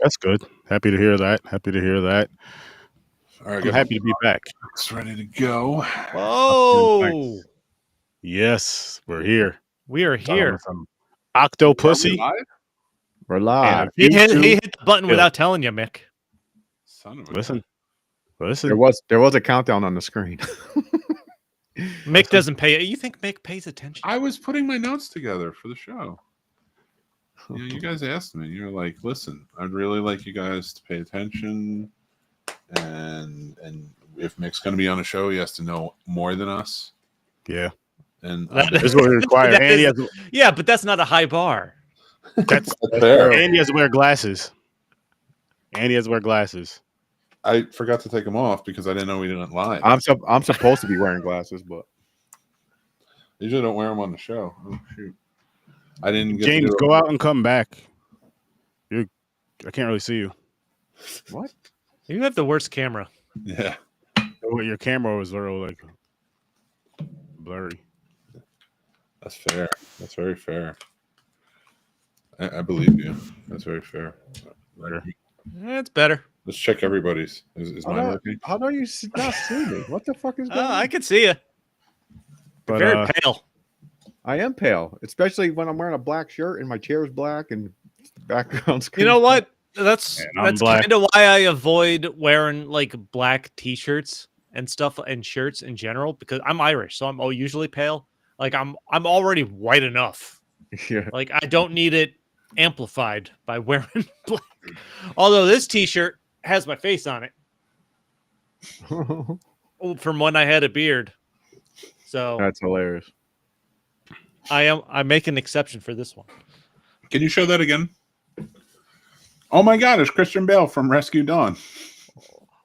That's good. Happy to hear that. Happy to hear that. All right, I'm happy to be back. It's ready to go. Whoa! Yes, we're here. We are here. Some Octopussy. We're And live. He hit YouTube. the button without telling you, Mick. Son of a Listen. There was a countdown on the screen. Mick doesn't pay. You think Mick pays attention? I was putting my notes together for the show. You guys asked me. You're like, listen, I'd really like you guys to pay attention, and if Mick's going to be on a show, he has to know more than us. Yeah, and this is what we require. Yeah, but that's not a high bar. That's fair. And he has to wear glasses. I forgot to take them off because I didn't know we didn't lie. I'm supposed to be wearing glasses, but I usually don't wear them on the show. Oh shoot! I didn't get James, go out and come back. I can't really see you. What? You have the worst camera. Yeah. Your camera was very blurry. That's fair. That's very fair. I believe you. That's very fair. It's better. Let's check everybody's. Is mine working? How do you not see me? What the fuck is going on? I can see you. But very pale. I am pale, especially when I'm wearing a black shirt and my chair is black and background's. You know what? That's kind of why I avoid wearing like black t-shirts and stuff and shirts in general, because I'm Irish, so I'm usually pale. Like I'm already white enough. Yeah. Like I don't need it amplified by wearing black. Although this t-shirt has my face on it. From when I had a beard. So that's hilarious. I make an exception for this one. Can you show that again? Oh my God, it's Christian Bale from Rescue Dawn.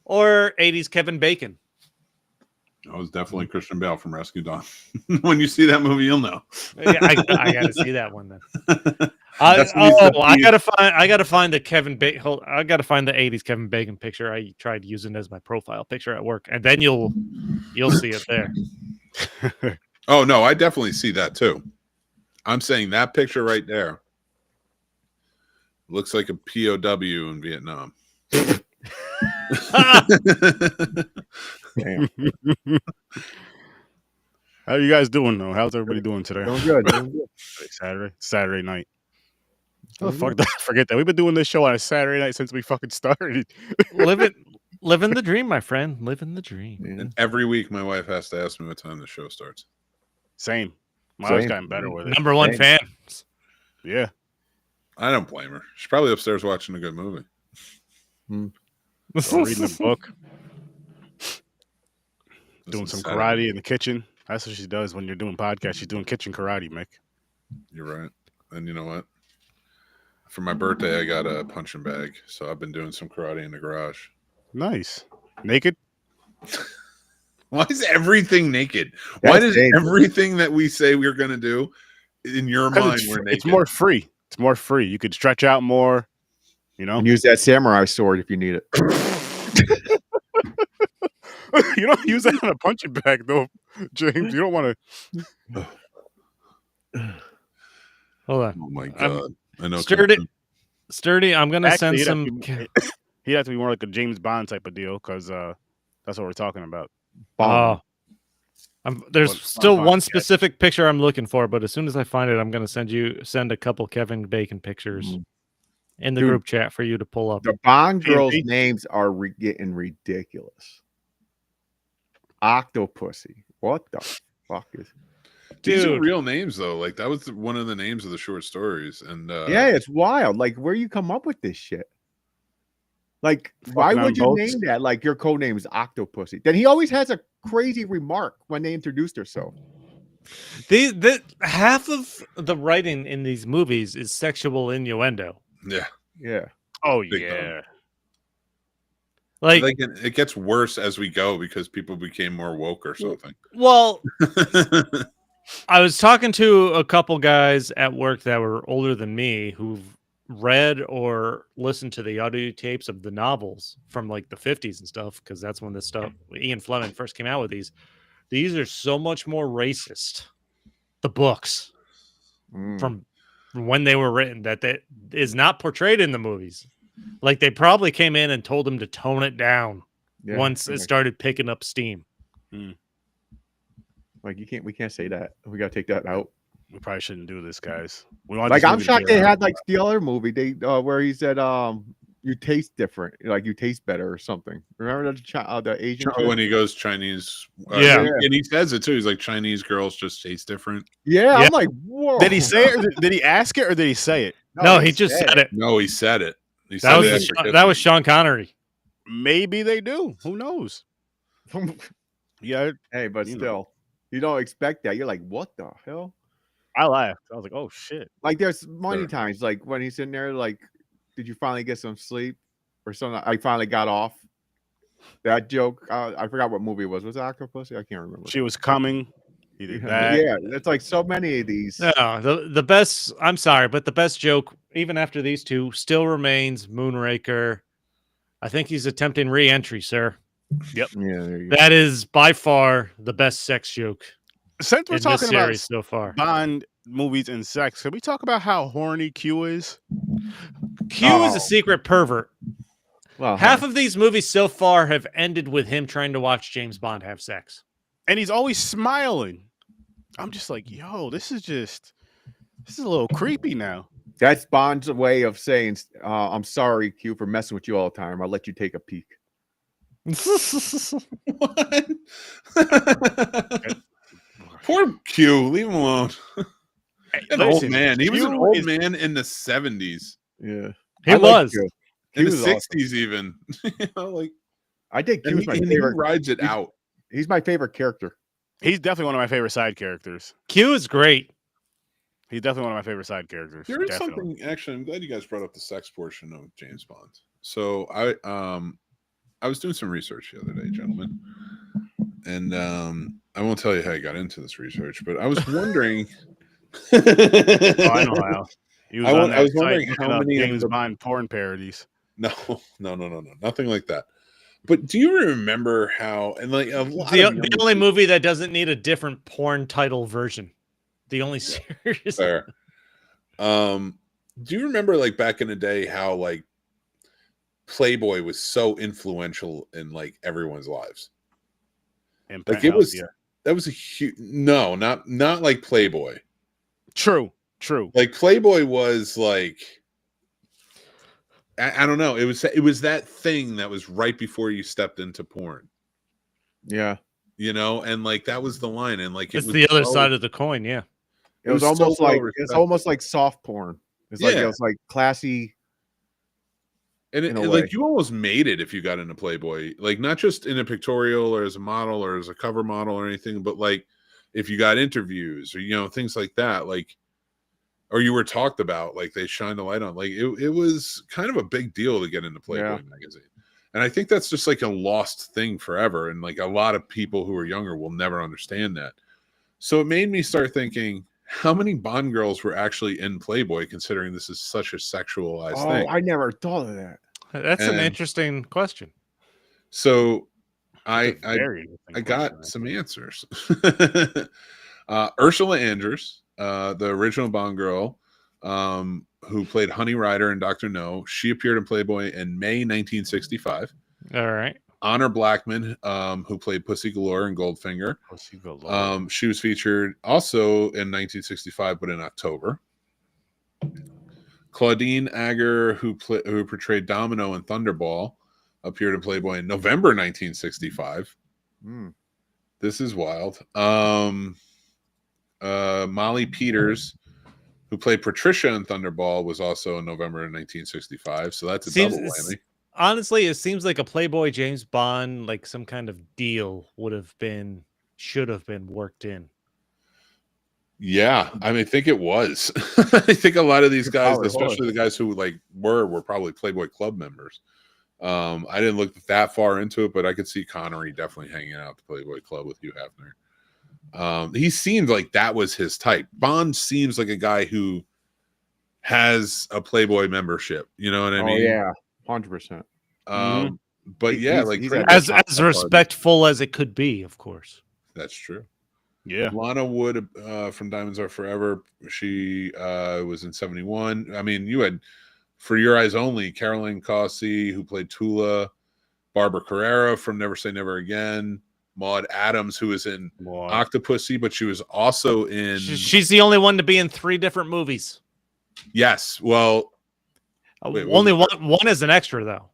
Or 80s Kevin Bacon. It was definitely Christian Bale from Rescue Dawn. When you see that movie, you'll know. Yeah, I got to see that one then. I gotta find the Kevin Bacon. I gotta find the 80s Kevin Bacon picture. I tried using as my profile picture at work, and then you'll see it there. Oh no, I definitely see that too. I'm saying that picture right there looks like a POW in Vietnam. Damn. How are you guys doing though? How's everybody doing today? Doing good. Saturday night. Oh, fuck that. Forget that. We've been doing this show on a Saturday night since we fucking started. Living the dream, my friend. Living the dream. Yeah. And every week my wife has to ask me what time the show starts. Same. My wife's gotten better with it. Number one fan. Yeah. I don't blame her. She's probably upstairs watching a good movie. Or reading a book. Doing some karate in the kitchen. That's what she does when you're doing podcasts. She's doing kitchen karate, Mick. You're right. And you know what? For my birthday, I got a punching bag. So I've been doing some karate in the garage. Nice. Naked? Why is everything naked? Why does everything that we say we're going to do, in your mind, we're naked? It's more free. It's more free. You could stretch out more, you know? And use that samurai sword if you need it. You don't use that on a punching bag, though, James. You don't want to. Hold on. Oh, my God. I know. Sturdy, I'm going to send some. He'd have to be more like a James Bond type of deal, because that's what we're talking about. There's still one specific picture I'm looking for, but as soon as I find it, I'm going to send a couple Kevin Bacon pictures in the group chat for you to pull up. The Bond girls' names are getting ridiculous. Octopussy. What the fuck is? These are real names, though. Like that was one of the names of the short stories, and yeah, it's wild. Like, where you come up with this shit? Like, why would you name that? Like, your code name is Octopussy. Then he always has a crazy remark when they introduced herself. Half of the writing in these movies is sexual innuendo. Yeah. Oh, yeah. Like it gets worse as we go because people became more woke or something. Well, I was talking to a couple guys at work that were older than me who've read or listened to the audio tapes of the novels from like the 50s and stuff, because that's when this stuff, Ian Fleming first came out with these. These are so much more racist, the books from when they were written, that is not portrayed in the movies. Like they probably came in and told him to tone it down Yeah, once it started picking up steam. Like we can't say that. We gotta take that out. We probably shouldn't do this, guys. We want Like this I'm movie to shocked be they around. had like the other movie they where he said you taste different, like you taste better or something. Remember the Asian chick? When he goes Chinese, Yeah. and he says it too. He's like, Chinese girls just taste different. Yeah, Yeah. I'm like, whoa. Did he say it? Or did he ask it, or did he say it? No, he just said it. No, he said it. He That said was it after that kissing. was Sean Connery. Maybe they do. Who knows? Yeah, Hey, but You know. still, you don't expect that. You're like, what the hell? I laughed. I was like, "Oh shit!" Like there's many Sure. times, like when he's in there, like, did you finally get some sleep or something? I finally got off. That joke, I forgot what movie it was. Was it Octopussy? I can't remember. She was coming. He did that. Yeah, it's like so many of these. No, the best. I'm sorry, but the best joke, even after these two, still remains Moonraker. I think he's attempting re-entry, sir. Yeah, there you go. That is by far the best sex joke Since we're in this talking about series so far. Bond movies and sex, can we talk about how horny Q is? Q is Oh. a secret pervert. Well, Half of these movies so far have ended with him trying to watch James Bond have sex. And he's always smiling. I'm just like, yo, this is a little creepy now. that's Bond's way of saying, "I'm sorry, Q, for messing with you all the time. I'll let you take a peek." What? Poor Q. Leave him alone. An old Listen, man. He was an Q old is- man in the 70s, Yeah, He I like was. Q. in the was awesome. 60s even. You know, like, I think Q and was my he favorite. rides it he's- out. He's my favorite character. He's definitely one of my favorite side characters. Q is great. He's definitely one of my favorite side characters. There is definitely. something actually. I'm glad you guys brought up the sex portion of James Bond. So I was doing some research the other day, gentlemen, and I won't tell you how I got into this research, but I was wondering. Oh, I know how. He was I on wa- I that was site wondering looking how up many of James the- Bond porn parodies. No, nothing like that. But do you remember how? And like a lot The of only younger movie that doesn't need a different porn title version. The only series. Fair. Do you remember like back in the day how like Playboy was so influential in like everyone's lives? And Like it was yeah. that was a huge not like Playboy. True. Like Playboy was like I don't know. It was that thing that was right before you stepped into porn, Yeah, you know, and like that was the line, and like it It's was the other so- side of the coin, yeah. it was so almost well like respected. soft porn. It's like Yeah. it was like classy. And in a like way. you almost made it if you got into Playboy, like not just in a pictorial or as a model or as a cover model or anything, but like if you got interviews or things like that, like or you were talked about, like they shined a light on, like it was kind of a big deal to get into Playboy magazine. And I think that's just like a lost thing forever. And like a lot of people who are younger will never understand that. So it made me start thinking, how many Bond girls were actually in Playboy, considering this is such a sexualized Oh, thing? I never thought of that. That's an And- interesting question. So It's a I very interesting I question, got some answers. Ursula Andress, the original Bond girl, who played Honey Rider in Dr. No, she appeared in Playboy in May 1965. All right. Honor Blackman, who played Pussy Galore in Goldfinger, Pussy galore. she was featured also in 1965, but in October. Claudine Agger, who portrayed Domino in Thunderball, appeared in Playboy in November 1965. Hmm. This is wild. Molly Peters, who played Patricia in Thunderball, was also in November of 1965. So that's a double whammy. Honestly, it seems like a Playboy James Bond, like some kind of deal should have been worked in. Yeah, I mean, I think it was. I think a lot of these guys, probably especially the guys who were probably Playboy Club members. I didn't look that far into it, but I could see Connery definitely hanging out at the Playboy Club with Hugh Hefner. He seemed like that was his type. Bond seems like a guy who has a Playboy membership. You know what I mean? Oh yeah, 100%. But yeah, He's- like he's pretty at As much as respectful as it could be, of course. that's true. Yeah. Lana Wood from Diamonds Are Forever. She was in 71. I mean, you had For Your Eyes Only, Caroline Cossey, who played Tula, Barbara Carrera from Never Say Never Again, Maud Adams, who was in Octopussy, but she was also in. She's the only one to be in 3 different movies. Yes, well, only one is an extra though.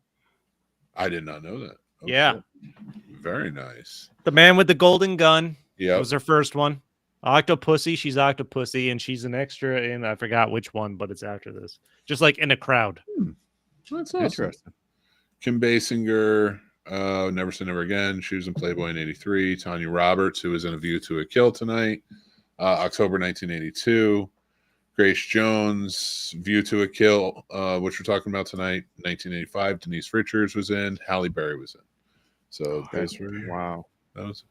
I did not know that. Oh, yeah, cool. Very nice. The Man with the Golden Gun. Yeah, was her first one. Octopussy, she's Octopussy, and she's an extra in I forgot which one, but it's after this. Just like in a crowd. That's awesome. Interesting. Kim Basinger, Never Say Never Again. She was in Playboy in '83. Tanya Roberts, who was in A View to a Kill tonight, October 1982. Grace Jones, View to a Kill, which we're talking about tonight, 1985. Denise Richards was in. Halle Berry was in. So those were that was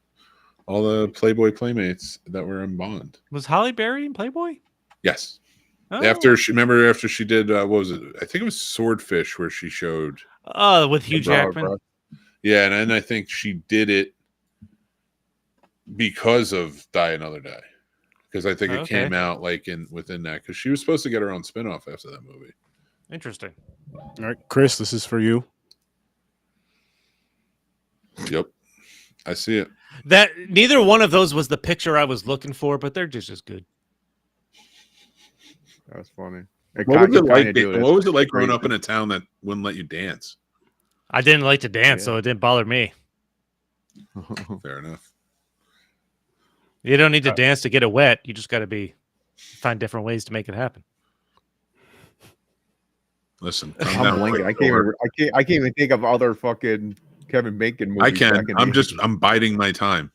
all the Playboy playmates that were in Bond. Was Halle Berry in Playboy? Yes. Oh. After she did what was it? I think it was Swordfish where she showed. With Hugh Jackman. Yeah, and then I think she did it because of Die Another Day. Because I think it came out like within that. Because she was supposed to get her own spinoff after that movie. Interesting. All right, Chris, this is for you. Yep, I see it. That neither one of those was the picture I was looking for, but they're just as good. That's funny. What was it like growing up in a town that wouldn't let you dance? I didn't like to dance, so it didn't bother me. Fair enough. You don't need to dance to get it wet. You just got to find different ways to make it happen. Listen, I'm blinking. I can't even think of other fucking Kevin Bacon movies. I can. I'm biding my time.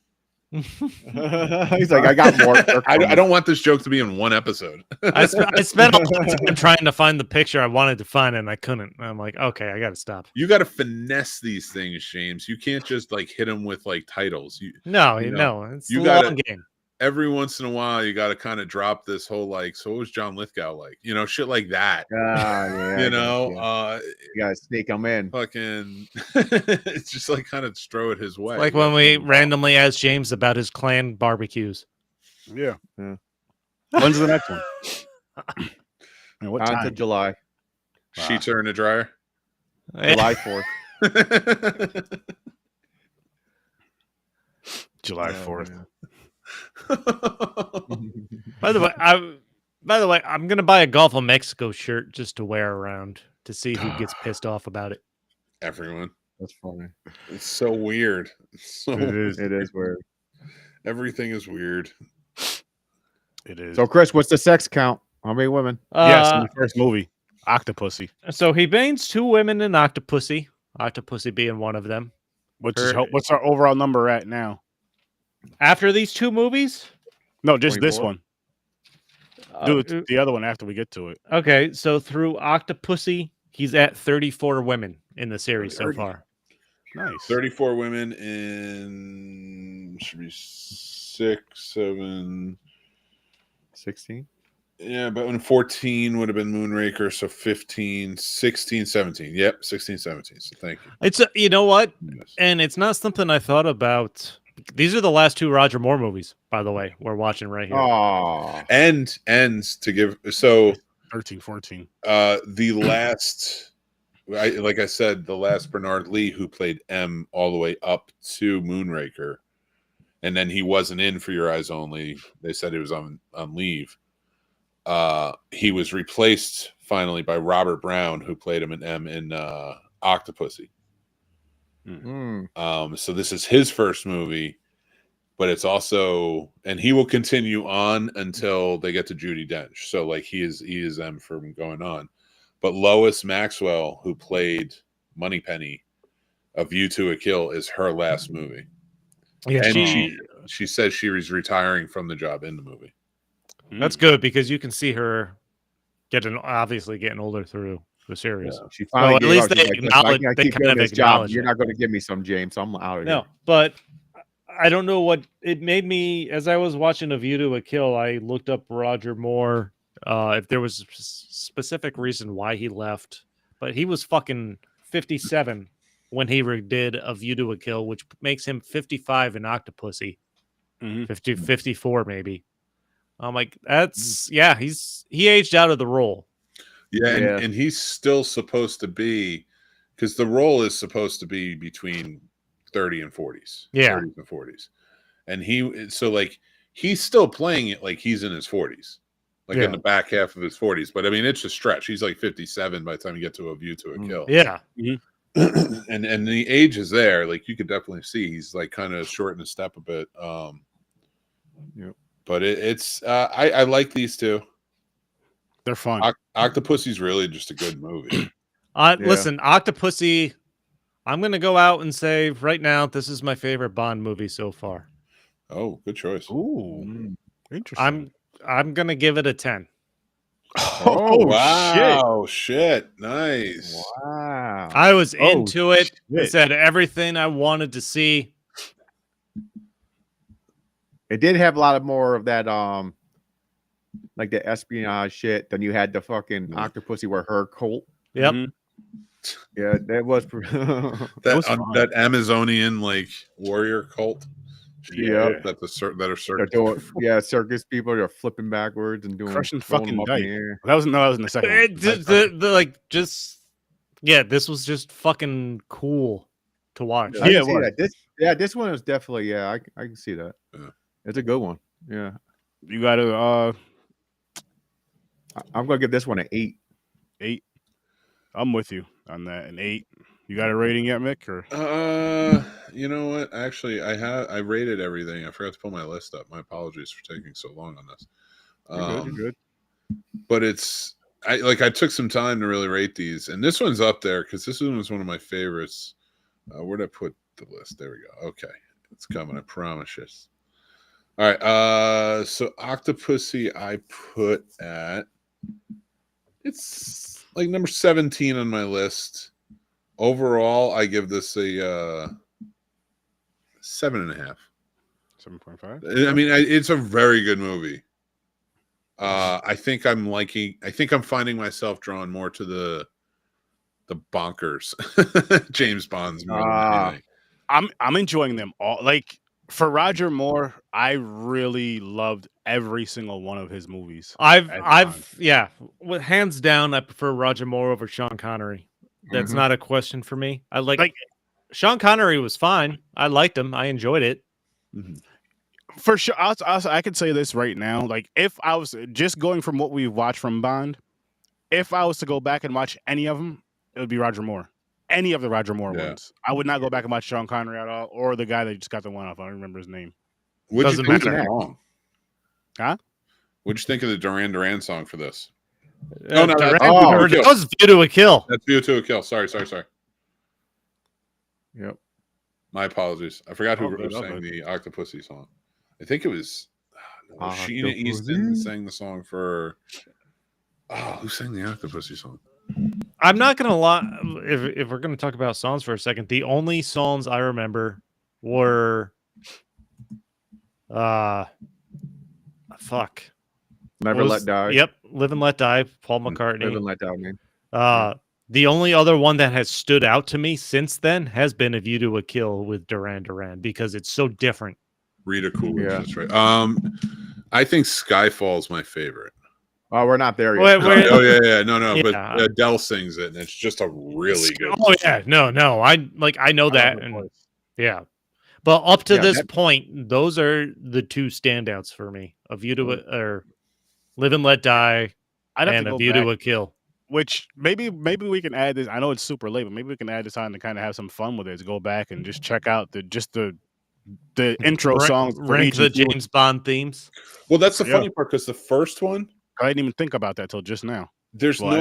He's like, I got more. I don't want this joke to be in one episode. I spent a lot of time trying to find the picture I wanted to find, and I couldn't. I'm like, okay, I got to stop. You got to finesse these things, James. You can't just like hit them with like titles. No, it's a long game. Every once in a while, you got to kind of drop this whole like, so what was John Lithgow like? Shit like that. Yeah, you got to sneak them in. Fucking, it's just like kind of throw it his way. Like when we randomly asked James about his clan barbecues. Yeah. When's the next one? What time? To July. Sheets are in the dryer. July 4th. July 4th. By the way, I'm gonna buy a Gulf of Mexico shirt just to wear around to see who gets pissed off about it. Everyone. That's funny. It's so weird. It is weird. Everything is weird. It is. So, Chris, what's the sex count? How many women? Yes, in the first movie, Octopussy. So he bangs 2 women in Octopussy. Octopussy being one of them. What's our overall number at now? After these 2 movies? No, just 24? this one. Do the other one after we get to it. Okay, so through Octopussy, he's at 34 women in the series so far. Nice. 34 women in should be 6, 7, 16. Yeah, but when 14 would have been Moonraker, so 15, 16, 17. Yep, 16, 17. So thank you. It's you know what? Yes. And it's not something I thought about. These are the last 2 Roger Moore movies, by the way, we're watching right here. Oh. And ends to give 13, 14. The last like I said, the last Bernard Lee who played M all the way up to Moonraker, and then he wasn't in For Your Eyes Only. They said he was on leave. He was replaced finally by Robert Brown, who played him in M in Octopussy. So this is his first movie, but it's also, and he will continue on until they get to Judi Dench. So like he is them from going on. But Lois Maxwell, who played Moneypenny, A View to a Kill, is her last movie. Yeah, and she says she was retiring from the job in the movie. That's good because you can see her obviously getting older through the series. Yeah, she finally at least they acknowledge. I keep doing this job. You're not going to give me some, James. So I'm out of here. No, but I don't know what it made me. As I was watching A View to a Kill, I looked up Roger Moore. If there was a specific reason why he left, but he was fucking 57 when he did A View to a Kill, which makes him 55 in Octopussy. 54 maybe. I'm like, he aged out of the role. Yeah, and he's still supposed to be, because the role is supposed to be between 30 and 40s. Yeah. 30s and 40s. And he's still playing it like he's in his 40s. Like in the back half of his 40s. But I mean, it's a stretch. He's like 57 by the time you get to A View to a Kill. Yeah. And the age is there. Like you could definitely see he's like kind of shortened his step a bit. But it's I like these two. They're fun. Octopussy's really just a good movie. Listen, Octopussy, I'm going to go out and say right now, this is my favorite Bond movie so far. Oh, good choice. Ooh, interesting. I'm going to give it a 10. Oh, wow. Shit. Nice. Wow. I was into it. Shit. I said everything I wanted to see. It did have a lot of more of that, like the espionage shit. Then you had the fucking Octopussy where her cult. Yep. Yeah, that was that Amazonian like warrior cult. Yeah, that are circus. Circus people are flipping backwards and doing crushing fucking dice. that was in the second one. This was just fucking cool to watch. I can see that. This one is definitely I can see that. Yeah. It's a good one. Yeah, you gotta. I'm gonna give this one an 8. 8. I'm with you on that. An 8. You got a rating yet, Mick? Or you know what? Actually, I rated everything. I forgot to pull my list up. My apologies for taking so long on this. You're good. But I took some time to really rate these, and this one's up there because this one was one of my favorites. Where'd I put the list? There we go. Okay, it's coming. I promise you. All right. So Octopussy, I put at it's like number 17 on my list. Overall, I give this a 7.5. 7.5. I mean, it's a very good movie. I think I'm finding myself drawn more to the bonkers James Bond's movie. I'm enjoying them all. Like for Roger Moore, I really loved every single one of his movies. With hands down, I prefer Roger Moore over Sean Connery. That's not a question for me. I like Sean Connery was fine. I liked him. I enjoyed it. For sure. I can say this right now. Like if I was just going from what we've watched from Bond, if I was to go back and watch any of them, it would be Roger Moore. Any of the Roger Moore ones. I would not go back and watch Sean Connery at all, or the guy that just got the one off. I don't remember his name. What'd you think of the song? Huh? What'd you think of the Duran Duran song for this? That was View to a Kill. That's View to a Kill. Sorry. Yep. My apologies. I forgot who sang the Octopussy song. I think it was Sheena Easton sang the song for. Who sang the Octopussy song? I'm not gonna lie. If we're gonna talk about songs for a second, the only songs I remember were, Never Let Die. Yep, Live and Let Die. Paul McCartney. Live and Let Die, man. The only other one that has stood out to me since then has been A View to a Kill with Duran Duran because it's so different. Rita Coolidge, that's right. I think Skyfall's my favorite. Oh, we're not there yet. No. But Adele sings it, and it's just a really good. Oh yeah, no. I know that, and yeah. But up to this point, those are the two standouts for me: A View to or Live and Let Die, and A View to a Kill. Which maybe we can add this. I know it's super late, but maybe we can add this on to kind of have some fun with it. To go back and just check out the intro songs. Rank the James Bond themes. Well, that's the funny part because the first one, I didn't even think about that till just now. There's no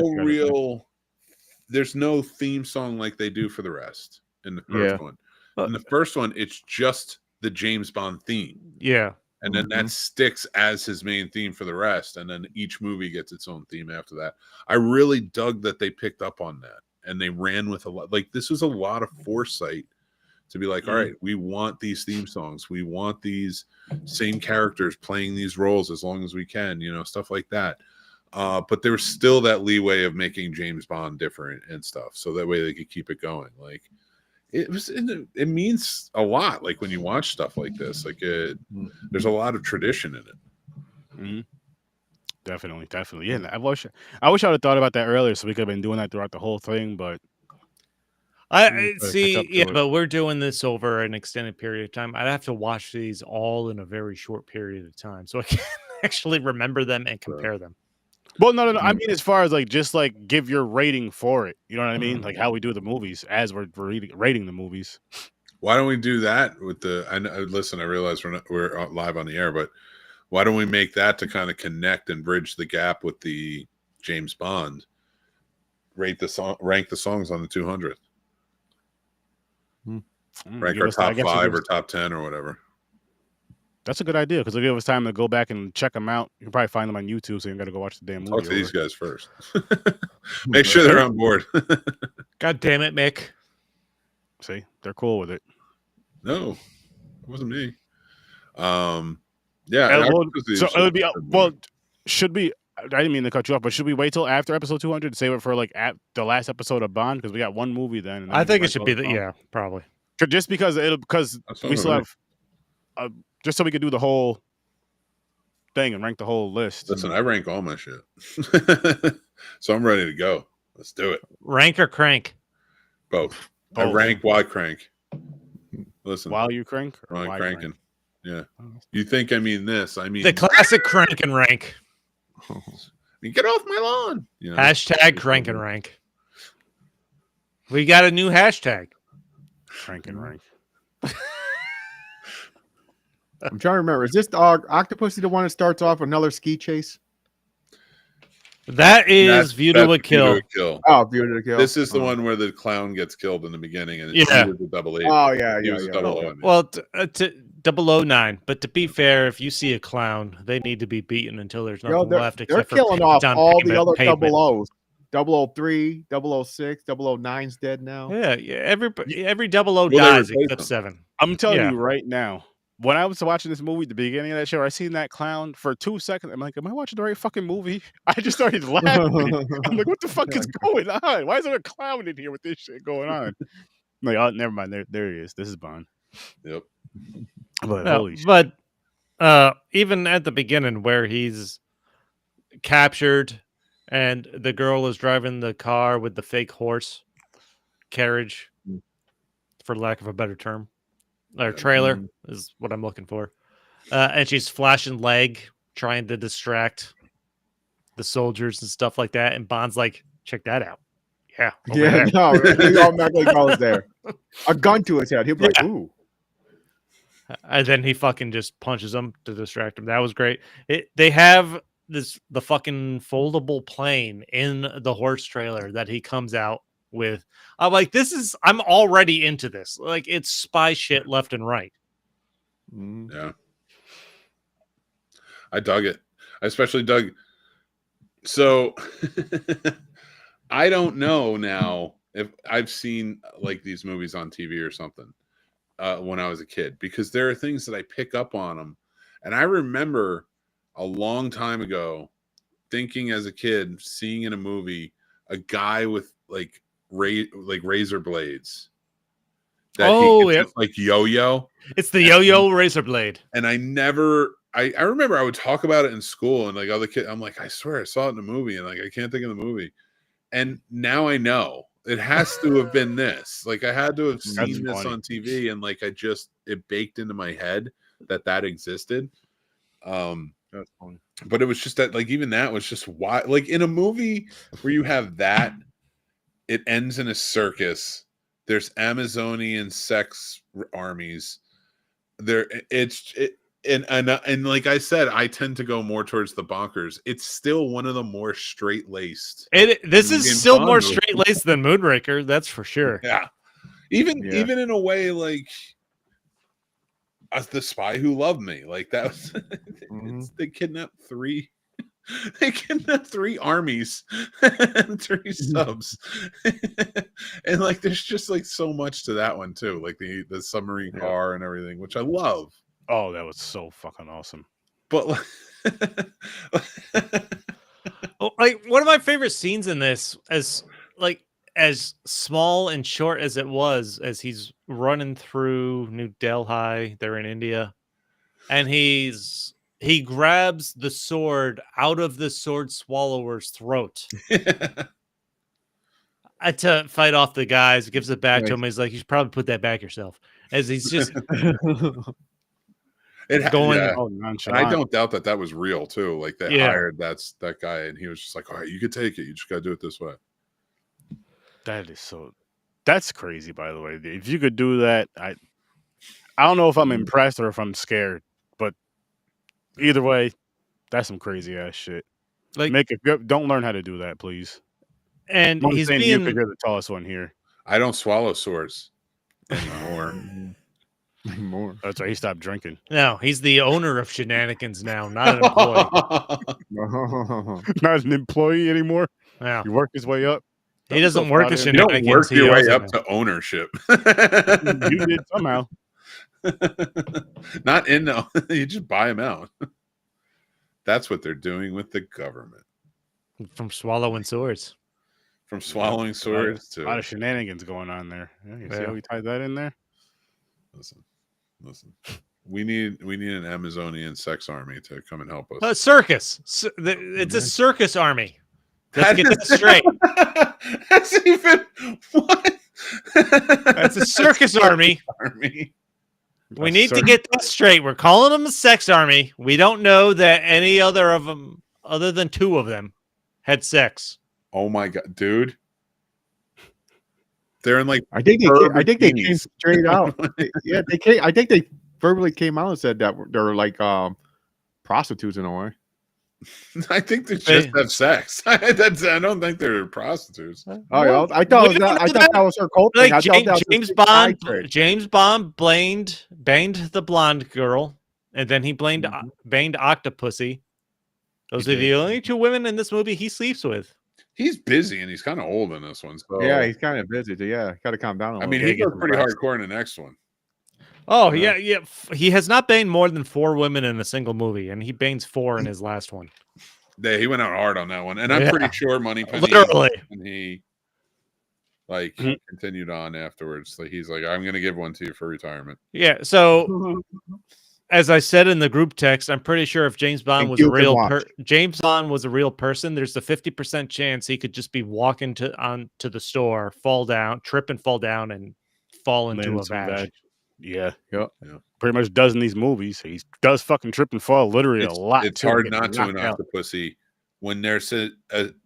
theme song like they do for the rest in the first one. In the first one, it's just the James Bond theme. Yeah. And then that sticks as his main theme for the rest. And then each movie gets its own theme after that. I really dug that they picked up on that. And they ran with a lot. Like, this was a lot of foresight to be like, all right, we want these theme songs. We want these same characters playing these roles as long as we can, stuff like that. But there was still that leeway of making James Bond different and stuff. So that way they could keep it going. Like, it means a lot. Like when you watch stuff like this, like there's a lot of tradition in it. Definitely. Yeah, I wish I would have thought about that earlier, so we could have been doing that throughout the whole thing. But I try to catch see. up to Yeah, it. but we're doing this over an extended period of time. I'd have to watch these all in a very short period of time, so I can actually remember them and compare them. Well, no. I mean, as far as like just like give your rating for it. You know what I mean? Like how we do the movies as we're rating the movies. Why don't we do that with the? Listen, I realize we're live on the air, but why don't we make that to kind of connect and bridge the gap with the James Bond? Rank the songs on the 200. Rank our top 5 or top 10 or whatever. That's a good idea because it'll give us time to go back and check them out. You can probably find them on YouTube, so you got to go watch the damn movie. Talk to these guys first. Make sure they're on board. God damn it, Mick. See, they're cool with it. No, it wasn't me. Yeah. So it would be should we? I didn't mean to cut you off, but should we wait till after episode 200 to save it for like at the last episode of Bond because we got one movie then? And then I think it should be probably. Just because we still have just so we could do the whole thing and rank the whole list. Listen, I rank all my shit, so I'm ready to go. Let's do it. Rank or crank? Both. I rank while crank. Listen, while you crank, or while cranking. Yeah. You think I mean this? I mean the classic crank and rank. I mean, get off my lawn. You know? Hashtag crank and rank. We got a new hashtag. Crank and rank. I'm trying to remember. Is this Octopussy the one that starts off with another ski chase? That's View to a Kill. Oh, View to a Kill. This is the one where the clown gets killed in the beginning, and it's the 008. Oh yeah, he was a 009. Well, 009. But to be fair, if you see a clown, they need to be beaten until there's nothing left. They're killing off all the other 00s. 003, 006, 009's dead now. Yeah. Every 00 dies except 7. I'm telling you right now. When I was watching this movie, the beginning of that show, I seen that clown for 2 seconds. I'm like, am I watching the right fucking movie? I just started laughing. I'm like, what the fuck is going on? Why is there a clown in here with this shit going on? I'm like, oh, never mind. There he is. This is Bond. Yep. But even at the beginning where he's captured and the girl is driving the car with the fake horse carriage, for lack of a better term. Or trailer is what I'm looking for. And she's flashing leg, trying to distract the soldiers and stuff like that. And Bond's like, check that out. Yeah. No, he automatically goes there. A gun to his head. He'll be like, ooh. And then he fucking just punches him to distract him. That was great. They have the fucking foldable plane in the horse trailer that he comes out with. I'm like, I'm already into this. Like, it's spy shit left and right. Yeah. I dug it. I especially dug. So I don't know now if I've seen like these movies on TV or something when I was a kid, because there are things that I pick up on them. And I remember a long time ago thinking as a kid, seeing in a movie a guy with like razor blades. Like yo-yo. It's the yo-yo razor blade. And I remember I would talk about it in school, and like other kids, I'm like, I swear I saw it in a movie, and like I can't think of the movie. And now I know it has to have been this. Like I had to have seen this on TV, and like it baked into my head that existed. That's funny. But it was just that, like, even that was just why, like in a movie where you have that. It ends in a circus. There's Amazonian sex armies. And like I said, I tend to go more towards the bonkers. It's still one of the more straight-laced. This is still more straight-laced than Moonraker, that's for sure. Yeah. Even in a way like The Spy Who Loved Me. Like that was they kidnapped 3 They kidnapped 3 armies and 3 subs. And like there's just like so much to that one too. Like the submarine car and everything, which I love. Oh, that was so fucking awesome. But like one of my favorite scenes in this, as small and short as it was, as he's running through New Delhi, they're in India, and he's he grabs the sword out of the sword swallower's throat to fight off the guys. Gives it back to him. He's like, you should probably put that back yourself. As he's just going. Yeah. Oh, And I don't doubt that was real too. Like they Yeah. hired that guy, and he was just like, "All right, you can take it. You just got to do it this way." That's crazy, by the way. If you could do that, I don't know if I'm impressed or if I'm scared, but either way, that's some crazy ass shit. Like, don't learn how to do that, please. And I'm he's saying being. you could hear the tallest one here. I don't swallow swords anymore. More. That's why he stopped drinking. No, he's the owner of Shenanigans now, not an employee. Not an employee anymore. No. He worked his way up. He doesn't work at You Shenanigans. don't work he your way owns it up now. to ownership. You did somehow. Not in no. You just buy them out. That's what they're doing with the government. From swallowing swords. From swallowing swords A lot of shenanigans going on there. Yeah, you see how we tied that in there? Listen. We need an Amazonian sex army to come and help us. Circus. It's a circus army. Let's get that straight. That's even what? That's a circus army. We need to get that straight. We're calling them a sex army. We don't know that any other of them, other than two of them, had sex. Oh my god, dude! They're in like I think they came straight out. Yeah, they came. I think they verbally came out and said that they're like prostitutes in a way. I think they just have sex. I don't think they're prostitutes. Oh, yeah, I thought that was her cult thing. Like James Bond banged the blonde girl, and then he banged Octopussy. Those are the only two women in this movie he sleeps with. He's busy and he's kind of old in this one. So yeah, he's kind of busy. So yeah, got to calm down a little. I mean, he goes pretty hardcore in the next one. Oh, yeah. He has not banged more than 4 women in a single movie, and he bangs 4 in his last one. He went out hard on that one, and I'm pretty sure Moneypenny. Literally. And he continued on afterwards. Like he's like, I'm going to give one to you for retirement. Yeah. So, as I said in the group text, I'm pretty sure if James Bond was a real person, there's a 50% chance he could just be walking to the store, trip and fall down, and fall into a vag. Yeah. Pretty much does in these movies. He does fucking trip and fall literally a lot. It's hard not to an Octopussy when there's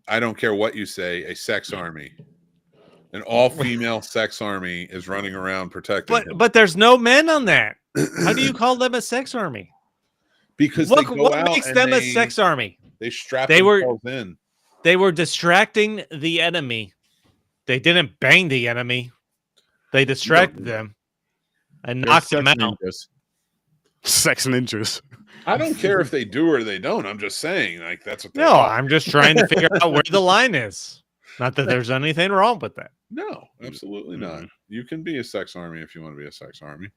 I don't care what you say, a sex army. An all-female sex army is running around protecting him. But there's no men on that. How do you call them a sex army? Because what makes them a sex army? They strap themselves in. They were distracting the enemy. They didn't bang the enemy. They distracted them and knocked them out. Sex ninjas. I don't care if they do or they don't. I'm just saying, like, that's what they No, are. I'm just trying to figure out where the line is. Not that there's anything wrong with that. No, absolutely not. You can be a sex army if you want to be a sex army.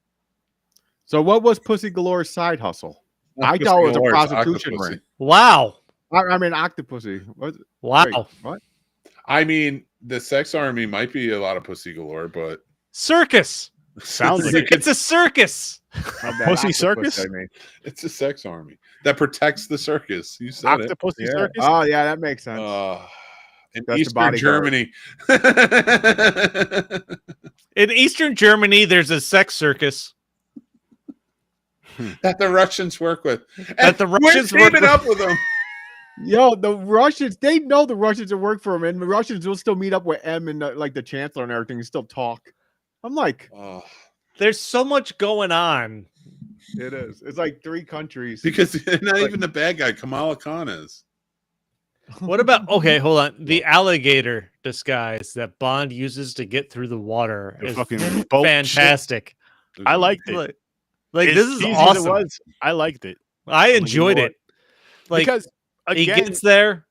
So what was Pussy Galore's side hustle? I thought it was a prostitution ring. Wow. I mean, Octopussy. Wow. Wait, what? I mean, the sex army might be a lot of pussy galore, but circus. Sounds like it's a circus. Pussy circus? I mean. It's a sex army that protects the circus. You said Octopussy it. circus? Oh, yeah, that makes sense. In Eastern Germany. In Eastern Germany, there's a sex circus. That the Russians work with. That the Russians we're teaming up with them. Yo, the Russians, they know the Russians will work for them, and the Russians will still meet up with M and the chancellor and everything and still talk. I'm like, there's so much going on. It is. It's like 3 countries. Because not even the bad guy, Kamala Khan is. What about, okay, hold on. The alligator disguise that Bond uses to get through the water is fucking fantastic. I liked it. Like this is awesome. I liked it. I enjoyed it. Like, because again, he gets there.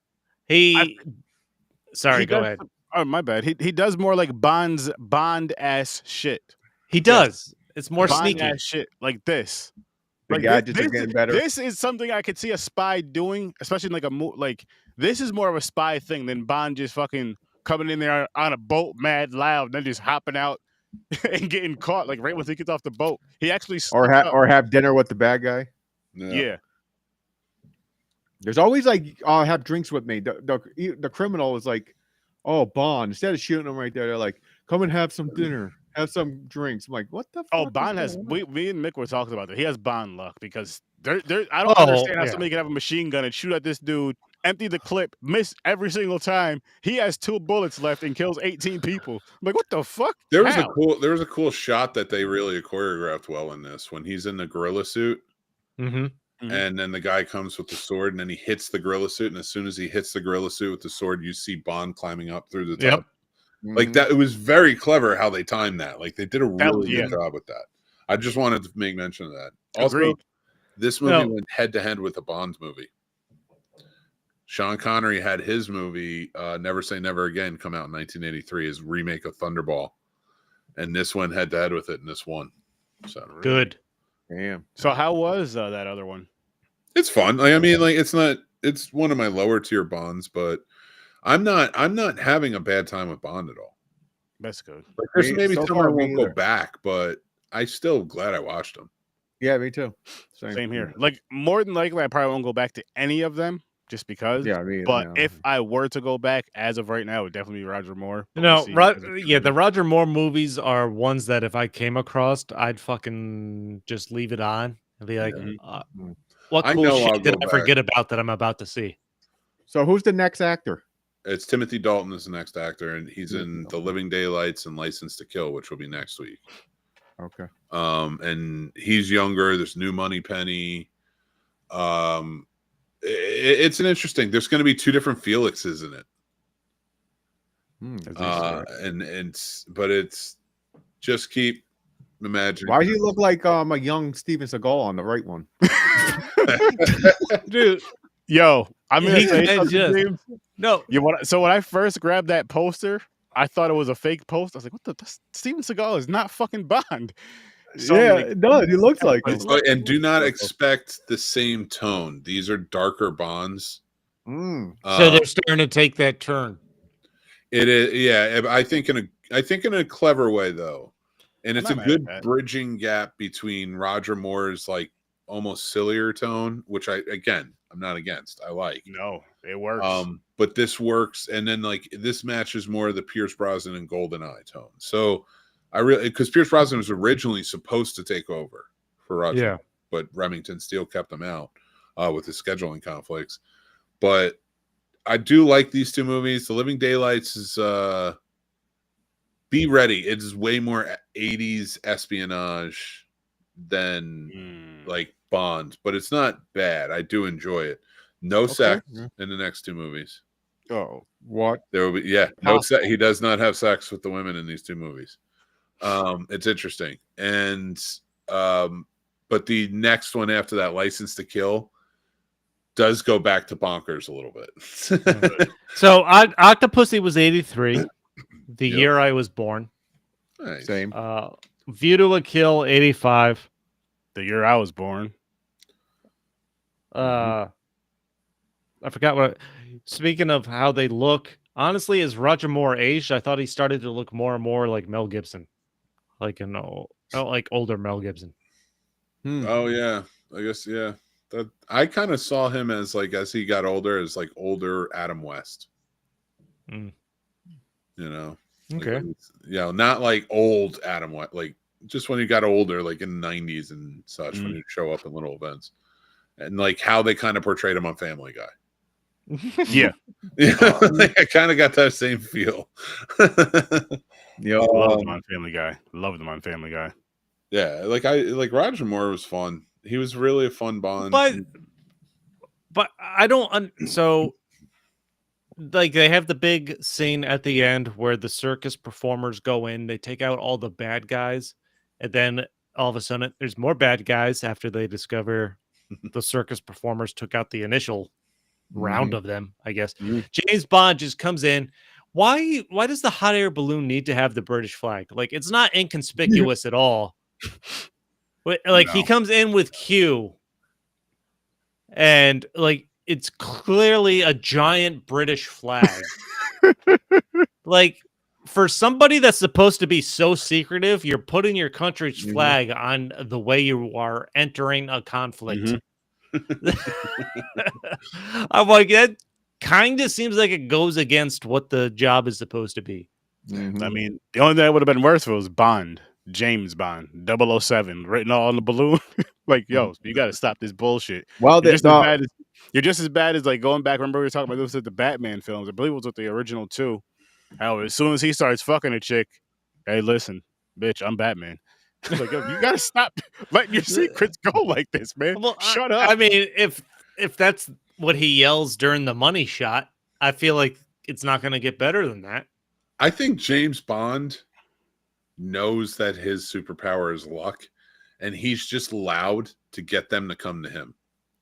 Sorry, go ahead. Oh, my bad. He does more like Bond ass shit. He does. It's more Bond sneaky ass shit like this. The gadgets are getting better. This is something I could see a spy doing, especially in like this is more of a spy thing than Bond just fucking coming in there on a boat mad loud, and then just hopping out and getting caught like right when he gets off the boat. He actually or have dinner with the bad guy. Yeah. There's always like, oh, have drinks with me. The criminal is like, oh, Bond. Instead of shooting them right there, they're like, come and have some dinner, have some drinks. I'm like, what the fuck? Oh, Bond has. Me and Mick were talking about that. He has Bond luck because I don't understand how somebody can have a machine gun and shoot at this dude, empty the clip, miss every single time. He has 2 bullets left and kills 18 people. I'm like, what the fuck? There was a cool shot that they really choreographed well in this when he's in the gorilla suit. Mm-hmm. And then the guy comes with the sword, and then he hits the gorilla suit. And as soon as he hits the gorilla suit with the sword, you see Bond climbing up through the top. Like that, it was very clever how they timed that. Like they did a really good job with that. I just wanted to make mention of that. Also, this movie went head to head with a Bond movie. Sean Connery had his movie Never Say Never Again come out in 1983, his remake of Thunderball, and this went head to head with it, and this won. So good. Damn. So how was that other one? It's fun. Like, I mean, like it's one of my lower tier Bonds, but I'm not having a bad time with Bond at all. That's good. Like, there's maybe some I won't go back, but I still glad I watched them. Yeah, me too. Same here. Like more than likely, I probably won't go back to any of them just because. Yeah, I mean, but if I were to go back, as of right now, it would definitely be Roger Moore. No, the Roger Moore movies are ones that if I came across, I'd fucking just leave it on and be like, what cool shit did I forget about that I'm about to see? So who's the next actor? It's Timothy Dalton is the next actor, and he's in The Living Daylights and License to Kill, which will be next week. Okay. And he's younger. There's New Money Penny. It's an interesting. There's going to be 2 different Felixes in it. But it's just keep imagining. Why do you look like a young Steven Seagal on the right one? Dude, yo, I'm gonna say something. No, so when I first grabbed that poster, I thought it was a fake post. I was like, "What the? Steven Seagal is not fucking Bond." So yeah, it does. He looks like him. And do not expect the same tone. These are darker Bonds. So they're starting to take that turn. It is, yeah. I think in a clever way though, and it's a good bridging gap between Roger Moore's like almost sillier tone, which I'm not against. I like. No, it works. But this works, and then like this matches more of the Pierce Brosnan and GoldenEye tone. So I really, because Pierce Brosnan was originally supposed to take over for Roger, but Remington Steele kept him out with his scheduling conflicts. But I do like these 2 movies. The Living Daylights is be ready. It is way more 80s espionage than like Bond, but it's not bad. I do enjoy it. No sex in the next 2 movies. Oh, what? There will be no sex. He does not have sex with the women in these 2 movies. It's interesting. And but the next one after that, License to Kill, does go back to bonkers a little bit. So Octopussy was 83, the year I was born. Nice. Same. View to a Kill, 85, the year I was born. I forgot what. Speaking of how they look, honestly, as Roger Moore aged, I thought he started to look more and more like Mel Gibson, like older Mel Gibson. Oh yeah, I guess That I kind of saw him as like as he got older as like older Adam West. You know. Okay. Like, not like old Adam West, like just when he got older, like in the 90s and such, when he'd show up in little events, and like how they kind of portrayed him on Family Guy. Yeah, I kind of got that same feel. Loved him on Family Guy. Loved him on Family Guy. Yeah, like Roger Moore was fun. He was really a fun Bond. But I don't. So, like, they have the big scene at the end where the circus performers go in. They take out all the bad guys, and then all of a sudden, there's more bad guys after they discover the circus performers took out the initial round of them, I guess. James Bond just comes in. Why does the hot air balloon need to have the British flag? Like, it's not inconspicuous at all. Like, he comes in with Q, and like it's clearly a giant British flag. Like, for somebody that's supposed to be so secretive, you're putting your country's flag on the way you are entering a conflict. I'm like, that kind of seems like it goes against what the job is supposed to be. I mean, the only thing that would have been worse was Bond, James Bond, 007, written all on the balloon. Like, yo, you got to stop this bullshit. Well, You're just as bad as like going back. Remember we were talking about this with the Batman films. I believe it was with the original too. How as soon as he starts fucking a chick, hey, listen, bitch, I'm Batman. Like, yo, you gotta stop letting your secrets go like this, man. Well, Shut up. I mean, if that's what he yells during the money shot, I feel like it's not going to get better than that. I think James Bond knows that his superpower is luck, and he's just loud to get them to come to him.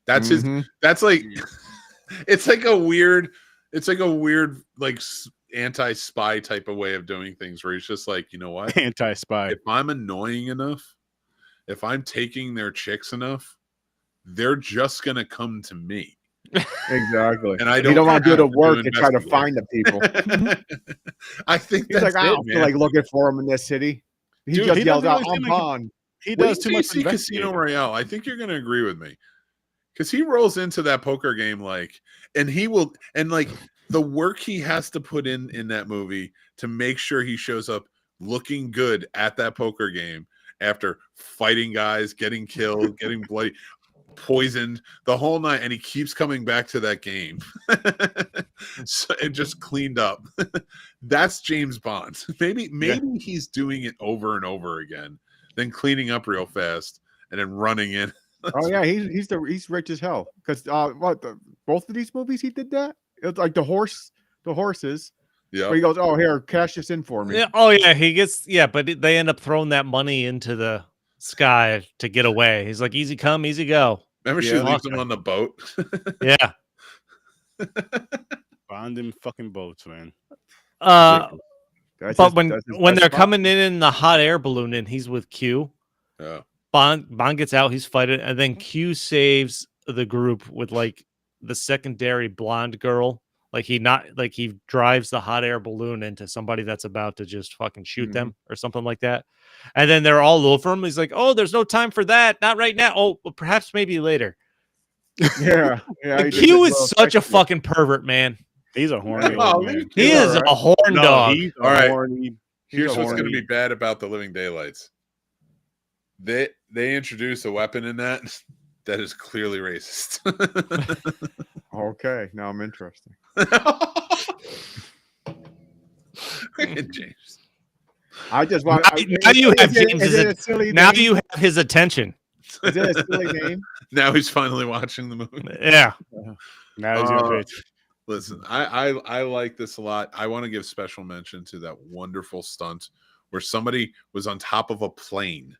That's his. That's like, it's like a weird like anti-spy type of way of doing things, where he's just like, you know what, anti-spy. If I'm annoying enough, if I'm taking their chicks enough, they're just gonna come to me. Exactly. And I don't want to do the work and try to find the people. I think he's that's like, I don't feel like looking for him in this city. He just yells out, "I'm Bond." He does too much. See Casino Royale. I think you're going to agree with me, because he rolls into that poker game and he will, and like the work he has to put in that movie to make sure he shows up looking good at that poker game after fighting guys, getting killed, getting bloody, poisoned, the whole night, and he keeps coming back to that game. So it just cleaned up. That's James Bond. Maybe he's doing it over and over again, then cleaning up real fast and then running in. Oh yeah, he's rich as hell. Because both of these movies he did that. It's like the horses. Yeah. Where he goes, "Oh, here, cash this in for me." Yeah. Oh yeah, he gets but they end up throwing that money into the sky to get away. He's like, "Easy come, easy go." Remember, she leaves him on the boat. Yeah. Bond in fucking boats, man. But when they're coming in the hot air balloon and he's with Q, Bond gets out, he's fighting, and then Q saves the group with like the secondary blonde girl. Like he drives the hot air balloon into somebody that's about to just fucking shoot them or something like that. And then they're all over him. He's like, "Oh, there's no time for that. Not right now. Oh, well, perhaps maybe later." Yeah. Q is such a fucking pervert, man. He's a horny man. He is a horn dog. All right. Here's what's going to be bad about The Living Daylights. They introduce a weapon in that is clearly racist. Okay, now I'm interested. James. I just want. Now you have James's. Now you have his attention. Is it a silly name? Now he's finally watching the movie. Yeah. Now he's gonna pitch. Listen, I like this a lot. I want to give special mention to that wonderful stunt where somebody was on top of a plane.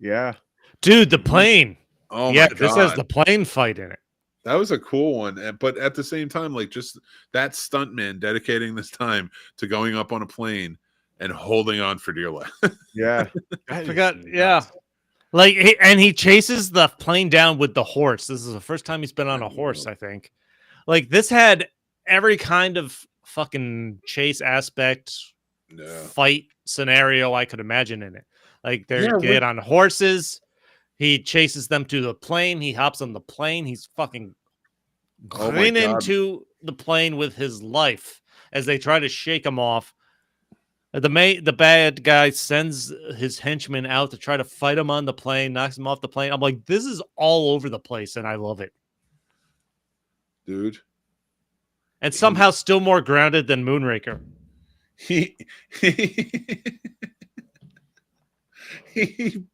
Yeah. Dude, the plane. Oh yeah, my God. This has the plane fight in it. That was a cool one. But at the same time, like just that stuntman dedicating this time to going up on a plane and holding on for dear life. Yeah. I forgot. Yeah. Like, he chases the plane down with the horse. This is the first time he's been on a horse, I think. Like, this had every kind of fucking chase aspect, fight scenario I could imagine in it. Like, they get on horses. He chases them to the plane. He hops on the plane. He's fucking going into the plane with his life as they try to shake him off. The bad guy sends his henchmen out to try to fight him on the plane, knocks him off the plane. I'm like, this is all over the place, and I love it. Dude. And somehow still more grounded than Moonraker. He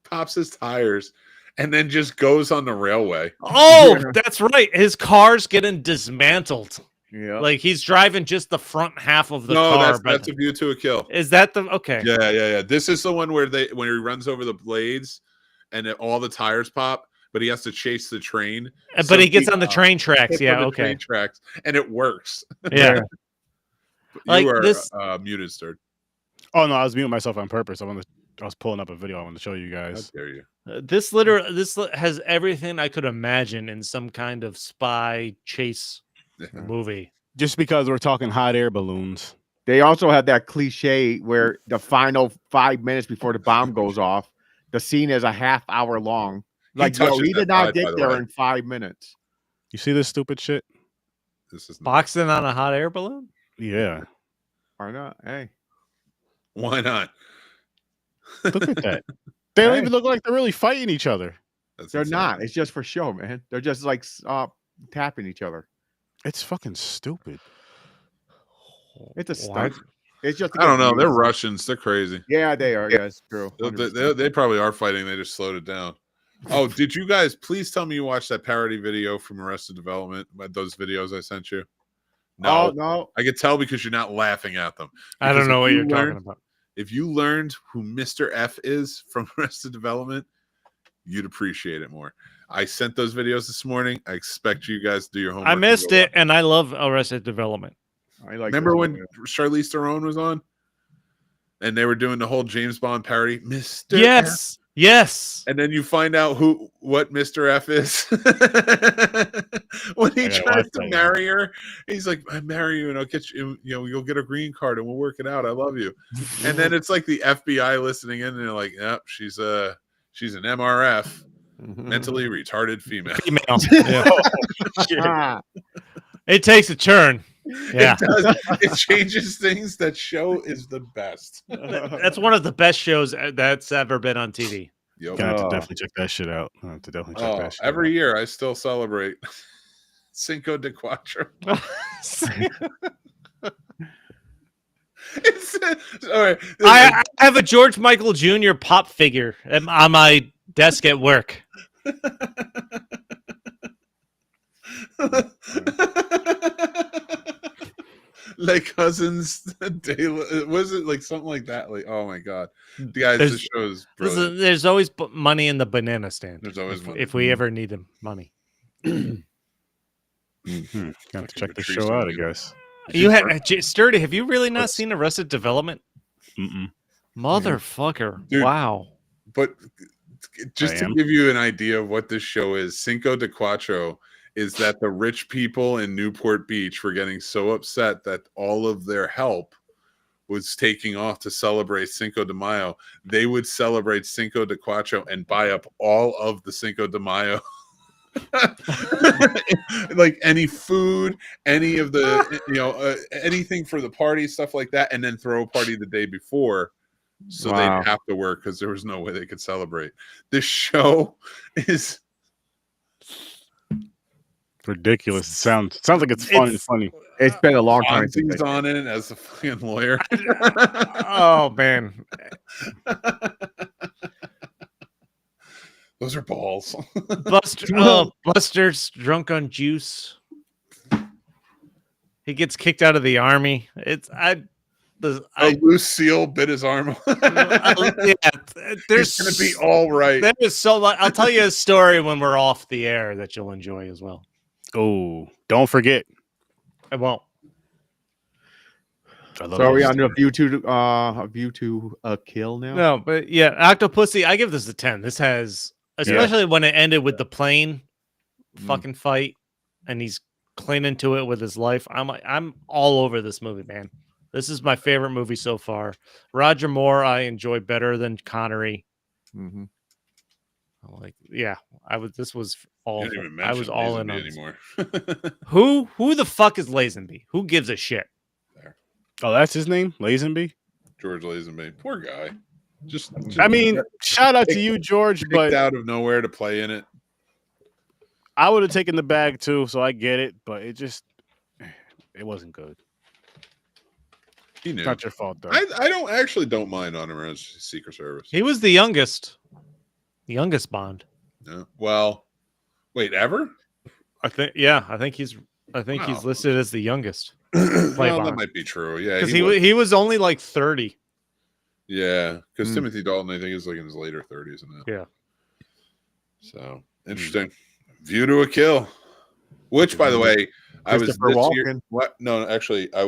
pops his tires and then just goes on the railway. Oh, that's right. His car's getting dismantled. Yeah, like he's driving just the front half of the car. That's A View to a Kill. Is that the okay? Yeah. This is the one where when he runs over the blades and all the tires pop, but he has to chase the train. But he gets on the train tracks. Yeah, okay. Train tracks, and it works. Yeah. You are muted, sir. Oh no, I was muting myself on purpose. I was pulling up a video I want to show you guys. How dare you? This has everything I could imagine in some kind of spy chase movie. Just because we're talking hot air balloons. They also had that cliche where the final 5 minutes before the bomb goes off, the scene is a half hour long. Like, yo, touches he that did not side, by get the there way. in 5 minutes. You see this stupid shit? This is not. Boxing on a hot air balloon? Yeah. Why not? Hey, Why not? Look at that. They don't Hey. even look like they're really fighting each other. That's they're insane. not. It's just for show, man. They're just like tapping each other. It's fucking stupid. It's a What? stunt. It's just. to I don't get know. They're views. Russians. They're crazy. Yeah, they are. Yeah, it's true. They, 100%. they probably are fighting. They just slowed it down. Oh, did you guys please tell me you watched that parody video from Arrested Development? Those videos I sent you? No, Oh, no. I could tell because you're not laughing at them. I don't Because know if what you you're talking learned- about. If you learned who Mr. F is from Arrested Development, you'd appreciate it more. I sent those videos this morning. I expect you guys to do your homework. I and missed go it, watch. and I love Arrested Development. I like. Remember this when one. Charlize Theron was on? And they were doing the whole James Bond parody, Mr. F. Yes, yes. And then you find out what Mr. F is. When he I gotta tries watch to that now. marry her, he's like, I marry you and I'll get you, you'll get a green card and we'll work it out. I love you. And then it's like the FBI listening in and they're like, yep, she's an MRF, mentally retarded female. Female. Yeah. Ah, It takes a turn. Yeah. It does. It changes things. That show is the best. That's one of the best shows that's ever been on TV. Yep. Gonna have to Oh. definitely check that shit out. I have to definitely check that shit Every out. year I still celebrate Cinco de Cuatro. All right. I have a George Michael Jr. pop figure on my desk at work. Like Cousins Day, was it like something like that? Like, oh my god, guys, this show is brilliant. There's always money in the banana stand. There's always money. If we ever need money. Got to check the show out, I guess. You had Sturdy. Have you really not seen Arrested Development? Mm-mm. Motherfucker! Dude. Wow. But just I to am. give you an idea of what this show is, Cinco de Cuatro is that the rich people in Newport Beach were getting so upset that all of their help was taking off to celebrate Cinco de Mayo. They would celebrate Cinco de Cuatro and buy up all of the Cinco de Mayo. Like any food, any of the anything for the party, stuff like that, and then throw a party the day before, so Wow. they'd have to work because there was no way they could celebrate. This show is Ridiculous. It sounds like it's fun and It's- funny. It's been a long time since Fonzie's on it as a fucking lawyer. Oh man. Those are balls. Buster's drunk on juice. He gets kicked out of the army. A loose seal bit his arm. Yeah, there's It's gonna be all right. There is so much. I'll tell you a story when we're off the air that you'll enjoy as well. Oh, don't forget. I won't. I love So are we those on a view to a kill now? No, but yeah, Octopussy. I give this a 10. This has, especially when it ended with the plane fucking fight, and he's clinging to it with his life. I'm all over this movie, man. This is my favorite movie so far. Roger Moore, I enjoy better than Connery. Mm-hmm. This was all. You didn't even I was mention all in Lazenby on this. anymore. Who the fuck is Lazenby? Who gives a shit? Oh, that's his name, Lazenby. George Lazenby, poor guy. Just I mean, shout out to you, George, picked but out of nowhere to play in it. I would have taken the bag too, so I get it. But it wasn't good. He knew. It's not your fault though. I don't mind on him as Secret Service. He was the youngest Bond. Yeah. Well, wait, ever? I think he's Wow. listed as the youngest Well, Bond. that might be true. Yeah, because he was only like 30. Yeah, because Hmm. Timothy Dalton, I think, is like in his later 30s and that. Yeah. So interesting. View to a Kill. Which, by the way, I was Christopher this year. Walken. What? No, actually, I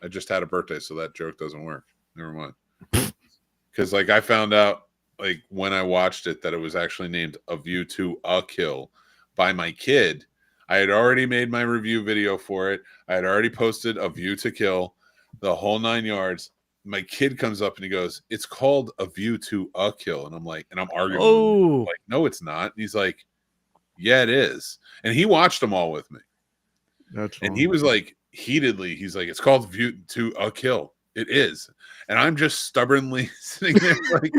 just had a birthday, so that joke doesn't work. Never mind. Because I found out when I watched it that it was actually named A View to a Kill by my kid. I had already made my review video for it. I had already posted A View to Kill, the whole 9 yards. my kid comes up and he goes, "It's called A View to a Kill," and I'm like, and I'm arguing. Oh, Like, no, it's not. And he's like, "Yeah, it is." And he watched them all with me, That's and he was like, heatedly, he's like, "It's called View to a Kill. It is." And I'm just stubbornly sitting there like,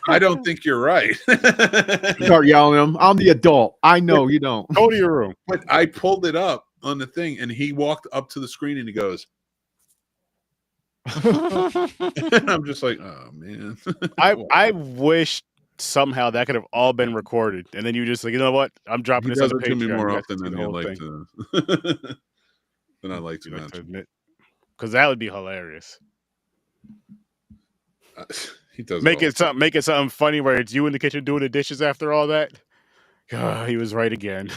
I don't think you're right. Start yelling at him. I'm the adult. I know you don't. Go to your room. But I pulled it up on the thing, and he walked up to the screen and he goes, and I'm just like, oh man. I wish somehow that could have all been recorded, and then you just like, you know what? I'm dropping He this on does the it to me Patreon. more You guys often can see than the I whole like thing. to than I like to mention. Because that would be hilarious. He does Make it something funny where it's you in the kitchen doing the dishes after all that. God, he was right again.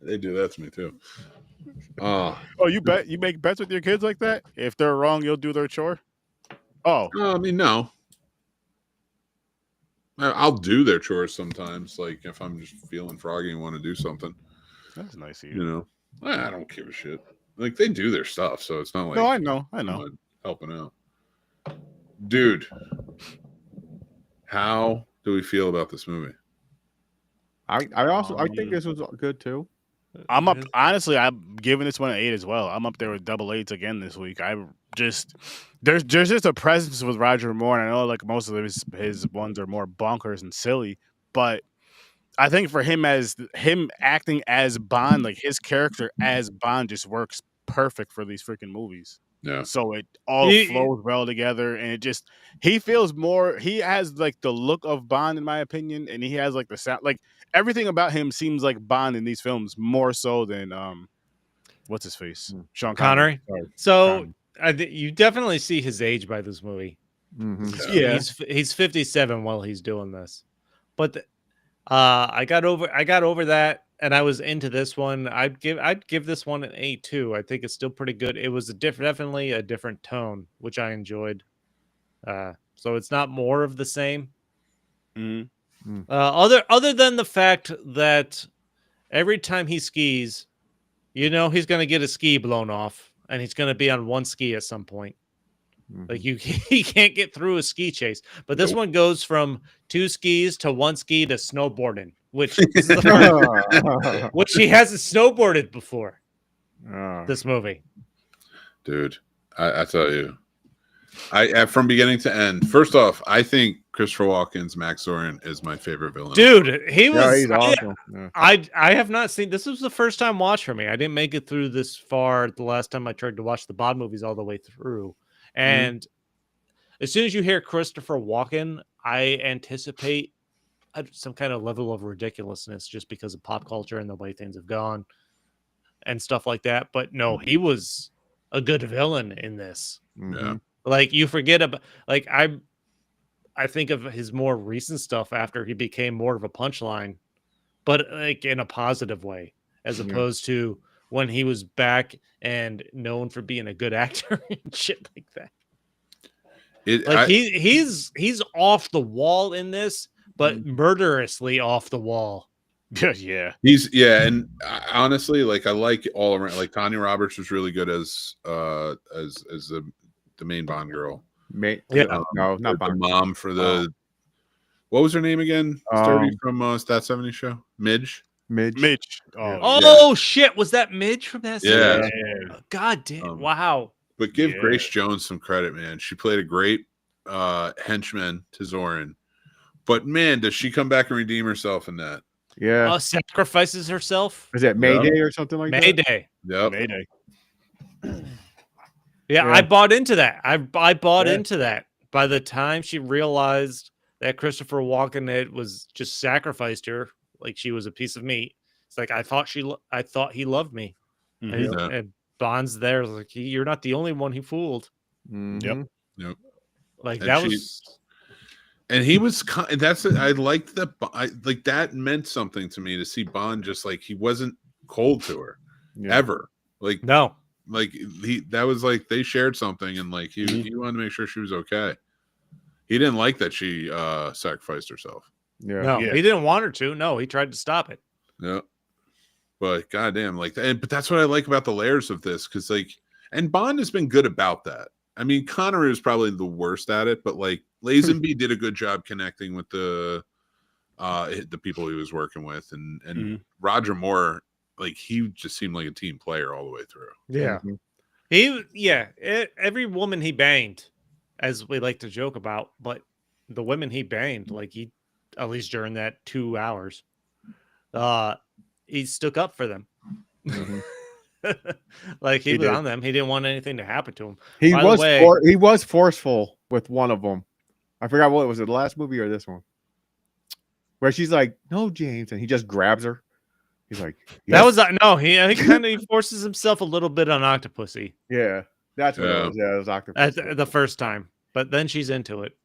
They do that to me too. Oh, you make bets with your kids like that? If they're wrong, you'll do their chore. Oh, I mean, no. I'll do their chores sometimes, like if I'm just feeling froggy and want to do something. that's nice of You know, I don't give a shit. Like they do their stuff, so it's not like No, I know. I'm not helping out. Dude, how do we feel about this movie? I think this was good too. I'm up. Honestly, I'm giving this one an 8 as well. I'm up there with double 8s again this week. There's just a presence with Roger Moore, and I know like most of his ones are more bonkers and silly, but I think for him acting as Bond, like his character as Bond, just works perfect for these freaking movies. Yeah. So it all flows well together, and he feels more. He has like the look of Bond, in my opinion, and he has like the sound. Like everything about him seems like Bond in these films more so than what's his face, Sean Connery. So you definitely see his age by this movie. Mm-hmm. Yeah, he's 57 while he's doing this, but I got over that, and I was into this one. I'd give this one an 8 too. I think it's still pretty good. It was definitely a different tone, which I enjoyed. So it's not more of the same. Mm-hmm. Other than the fact that every time he skis, you know he's gonna get a ski blown off, and he's gonna be on one ski at some point. Like he can't get through a ski chase, but this one goes from 2 skis to 1 ski to snowboarding, which is the first, which he hasn't snowboarded before. This movie, dude, I tell you, I from beginning to end. First off, I think Christopher Walken's Max Zorin is my favorite villain. Dude, he's awesome. I have not seen. This was the first time watch for me. I didn't make it through this far the last time I tried to watch the Bond movies all the way through. And as soon as you hear Christopher Walken, I anticipate some kind of level of ridiculousness just because of pop culture and the way things have gone and stuff like that. But no, he was a good villain in this. Yeah. Like you forget about, like I think of his more recent stuff after he became more of a punchline, but like in a positive way, as opposed to when he was back and known for being a good actor and shit like that. He's off the wall in this, but murderously off the wall. Yeah. And honestly, like I like all around. Like Tanya Roberts was really good as the main Bond girl. No, not the mom for the. What was her name again? Sturdy from Stat 70 show. Midge. Oh shit! Was that Midge from that? Yeah. Oh, God damn! Wow. But give Grace Jones some credit, man. She played a great henchman to Zorin. But man, does she come back and redeem herself in that? Yeah. Sacrifices herself. Is that Mayday or something like that? Mayday. Yep. Mayday. Yeah, I bought into that. I bought into that. By the time she realized that Christopher Walken was just sacrificed her, like she was a piece of meat. It's like I thought he loved me, and Bond's there. Like you're not the only one he fooled. Yep. Like and that was. And he was. I liked that. Like that meant something to me to see Bond just like he wasn't cold to her ever. Like no. Like that was like they shared something, and like he wanted to make sure she was okay. He didn't like that she sacrificed herself. He didn't want her to. No, he tried to stop it. Yeah, but goddamn, like, but that's what I like about the layers of this, because like, And Bond has been good about that. I mean, Connery was probably the worst at it, but like Lazenby did a good job connecting with the people he was working with, and Roger Moore, like he just seemed like a team player all the way through. Yeah. Every woman he banged, as we like to joke about, but the women he banged, like he, at least during that 2 hours, he stuck up for them. Like he was on them. He didn't want anything to happen to him. He was forceful with one of them. I forgot what was it, the last movie or this one, where she's like, "No, James," and he just grabs her. He's like, yes. That was no. He kind of forces himself a little bit on Octopussy. Yeah, that's what it was. Yeah, it was Octopussy the first time, but then she's into it.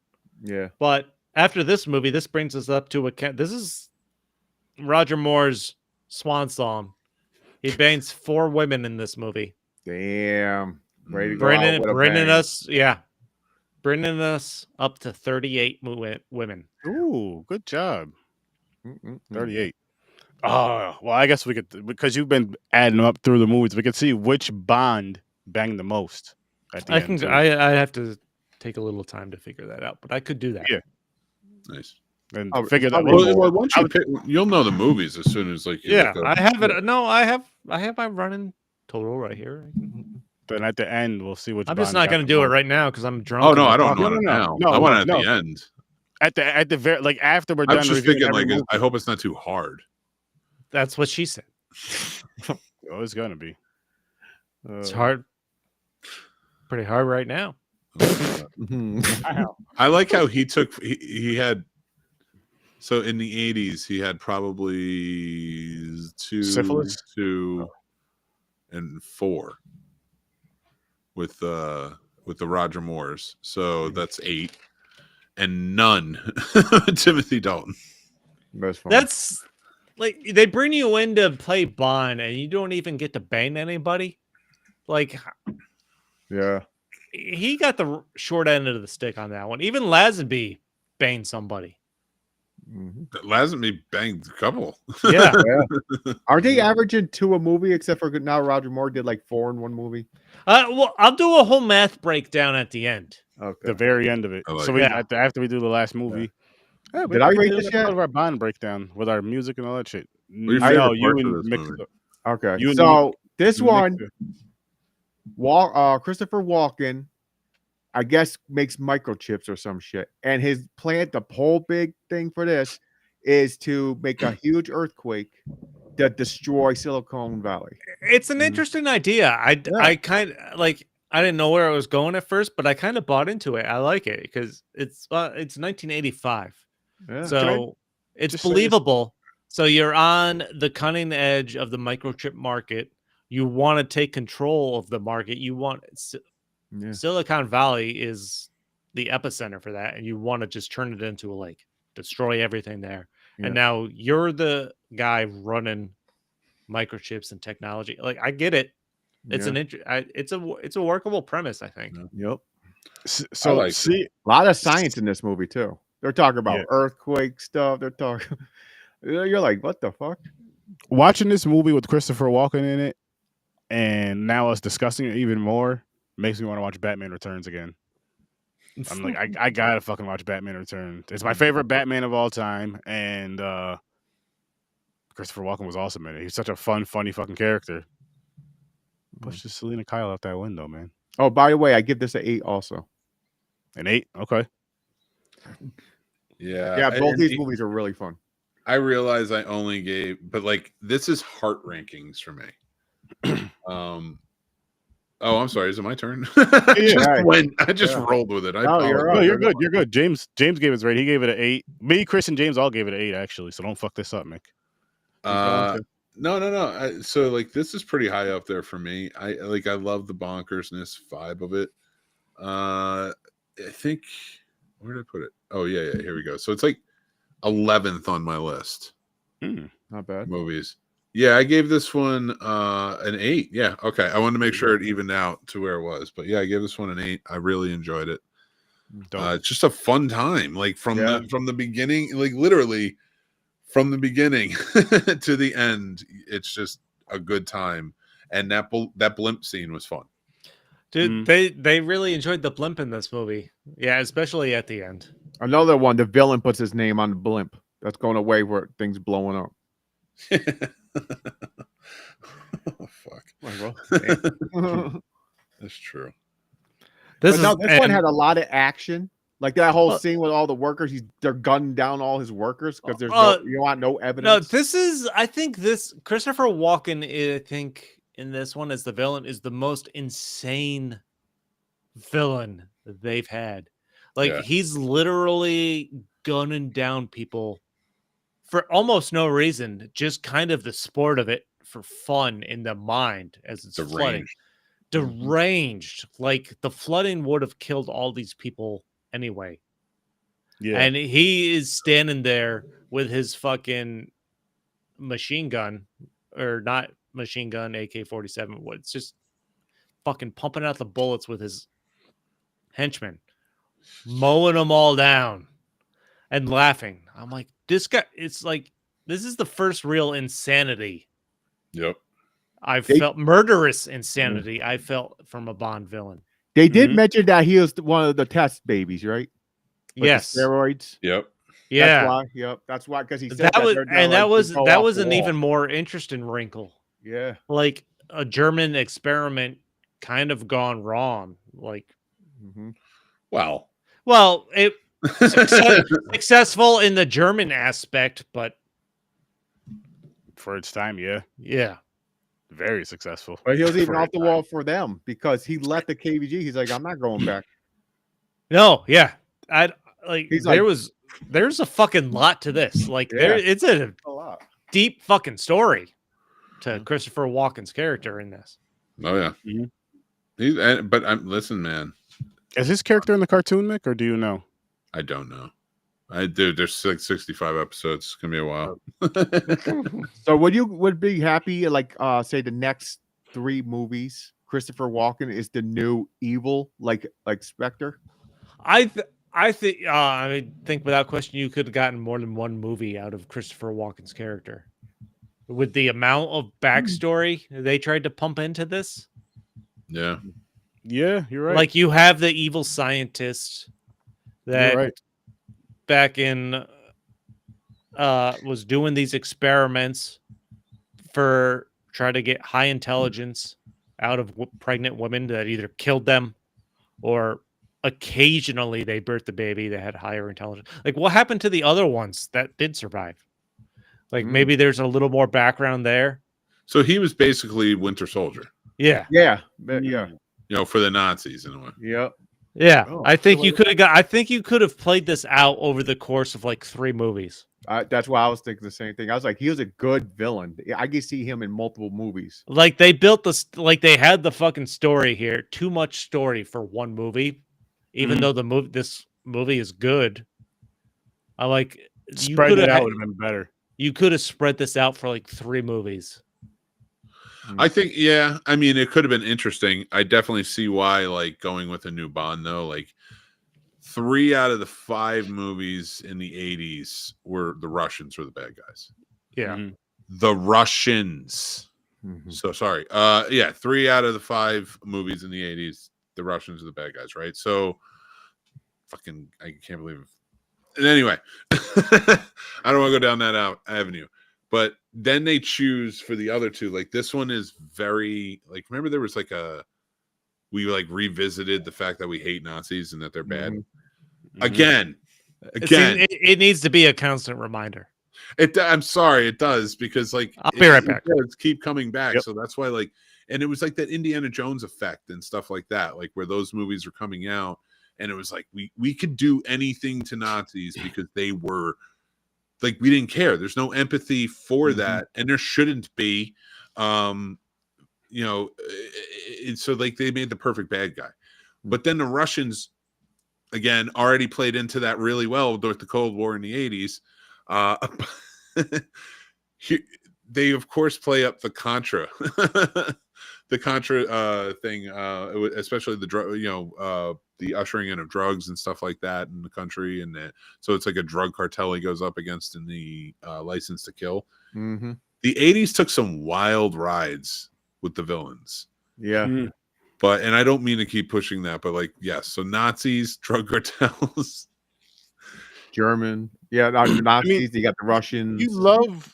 Yeah. But after this movie, this brings us up to this is Roger Moore's swan song. He bangs 4 women in this movie. Damn. Ready to go bringing us up to 38 women. Ooh, good job. 38. Oh, well, I guess we could, because you've been adding them up through the movies, we could see which Bond banged the most at the end. I have to take a little time to figure that out, but I could do that. Yeah. Nice. And figure that well, once you pick, you'll know the movies as soon as like I have it. No, I have my running total right here. Then at the end, we'll see which. I'm just not going to do it right now because I'm drunk. Oh no, I don't want it now. I want it at the end. At the very, like, after we're I done. was just thinking, like, I hope it's not too hard. That's what she said. Oh, it's gonna be. It's hard. Pretty hard right now. I like how he had. So in the 80s, he had probably 2, syphilis, 2, and 4 with the Roger Moores. So that's 8, and none Timothy Dalton. That's like they bring you in to play Bond, and you don't even get to bang anybody. Like, yeah, he got the short end of the stick on that one. Even Lazenby banged somebody. Lazenby banged a couple. Yeah. Aren't they averaging 2 a movie? Except for now, Roger Moore did like 4 in one movie. Well, I'll do a whole math breakdown at the end. Okay. The very end of it. Like so after we do the last movie. Yeah, did I rate this yet? Of our Bond breakdown with our music and all that shit. No, you and Mick. Okay. So this one, Christopher Walken, I guess, makes microchips or some shit. And his plan, the whole big thing for this, is to make a huge earthquake that destroy Silicon Valley. It's an interesting idea. I kind of like. I didn't know where I was going at first, but I kind of bought into it. I like it because it's 1985, so it's believable. So you're on the cutting edge of the microchip market. You want to take control of the market. You want Silicon Valley is the epicenter for that, and you want to just turn it into a lake, destroy everything there. Yeah. And now you're the guy running microchips and technology. Like, I get it. It's it's a workable premise, I think. Yep. So like a lot of science in this movie too. They're talking about earthquake stuff. They're talking. You're like, what the fuck? Watching this movie with Christopher Walken in it, and now us discussing it even more, makes me want to watch Batman Returns again. I'm like, I gotta fucking watch Batman Returns. It's my favorite Batman of all time, and Christopher Walken was awesome in it. He's such a fun, funny fucking character. Pushes Selena Kyle out that window, man. Oh, by the way, I give this an 8 also. An 8? Okay. Yeah, both these movies are really fun. I realize I only gave, but like, this is heart rankings for me. Oh, I'm sorry. Is it my turn? I just rolled with it. You're good. You're good. James gave his rate. He gave it an 8. Me, Chris, and James all gave it an 8, actually. So don't fuck this up, Mick. No. So like, this is pretty high up there for me. I love the bonkersness vibe of it. I think, where did I put it? Oh yeah. Here we go. So it's like 11th on my list. Not bad. Movies. Yeah, I gave this one an 8. Yeah, okay. I wanted to make sure it evened out to where it was, but yeah, I gave this one an 8. I really enjoyed it. It's just a fun time, like from the beginning, like literally from the beginning to the end. It's just a good time, and that blimp scene was fun. Dude, they really enjoyed the blimp in this movie. Yeah, especially at the end. Another one, the villain puts his name on the blimp. That's going away where things blowing up. Oh, fuck. Like, well, That's true. This but is no, this one had a lot of action. Like that whole Well- scene with all the workers, they're gunning down all his workers because there's you want no no. evidence. This is I think this Christopher Walken. I think in this one as the villain is the most insane villain that they've had. Like Yeah. he's literally gunning down people for almost no reason, just kind of the sport of it for fun in the mind as it's flooding. Deranged. Like the flooding would have killed all these people anyway. Yeah. And he is standing there with his fucking machine gun, or not machine gun, AK-47. It's just fucking pumping out the bullets with his henchmen, mowing them all down and laughing. I'm like, this guy, it's like, this is the first real insanity Yep. I felt, murderous insanity I felt from a Bond villain. They did mention that he was one of the test babies, right? With Yes. the steroids. Yep. Yeah. That's why. Yep. That's why, because he said That was, they're and not, that like, was go off an the even wall. more interesting wrinkle. Yeah. Like a German experiment kind of gone wrong. Like, Wow. well, it successful in the German aspect, but For its time, yeah. yeah. Very successful. But he was even For off its the time. wall for them because he left the KVG. He's like, I'm not going back. No, yeah. I like He's there's a fucking lot to this. Like there Yeah. it's a A lot. deep fucking story to Christopher Walken's character in this. Oh yeah. Mhm. But listen, man. Is his character in the cartoon, Mick, or do you know? I don't know. There's like 65 episodes. It's gonna be a while. So would be happy, like say the next 3 movies, Christopher Walken is the new evil, like Spectre? I think without question you could have gotten more than one movie out of Christopher Walken's character. With the amount of backstory they tried to pump into this. Yeah. Yeah, you're right. Like you have the evil scientist that You're right. back in was doing these experiments for try to get high intelligence out of pregnant women that either killed them or occasionally they birthed the baby that had higher intelligence. Like what happened to the other ones that did survive? Like maybe there's a little more background there. So he was basically Winter Soldier. Yeah. Yeah. You know, for the Nazis in a way. Yep. Yeah. Oh, I think you could have played this out over the course of like 3 movies. That's why I was thinking the same thing. I was like, he was a good villain. I can see him in multiple movies. Like they built this, like they had the fucking story here. Too much story for one movie, even though this movie is good. I like Spread it out would have been better. You could have spread this out for like 3 movies. I think, yeah. I mean, it could have been interesting. I definitely see why, like, going with a new Bond, though. Like, 3 out of the 5 movies in the 80s were the Russians were the bad guys. Yeah. The Russians. So, sorry. Yeah, 3 out of the 5 movies in the 80s, the Russians are the bad guys, right? So, fucking, I can't believe it. And anyway, I don't want to go down that avenue. But then they choose for the other 2. Like this one is very like. Remember, there was like we like revisited the fact that we hate Nazis and that they're bad. Again. It needs to be a constant reminder. I'm sorry, it does because like I'll be right back. It's keep coming back, Yep. so that's why like. And it was like that Indiana Jones effect and stuff like that, like where those movies are coming out, and it was like we could do anything to Nazis because they were. Like we didn't care. There's no empathy for that, and there shouldn't be. You know, so like they made the perfect bad guy, but then the Russians, again, already played into that really well with the Cold War in the 80s. They of course play up the Contra, the Contra thing, especially the drug, the ushering in of drugs and stuff like that in the country, and so it's like a drug cartel he goes up against in the License to Kill. The 80s took some wild rides with the villains. Yeah. But and I don't mean to keep pushing that, but like yes, so Nazis, drug cartels. German. Yeah, Nazis. You got the Russians.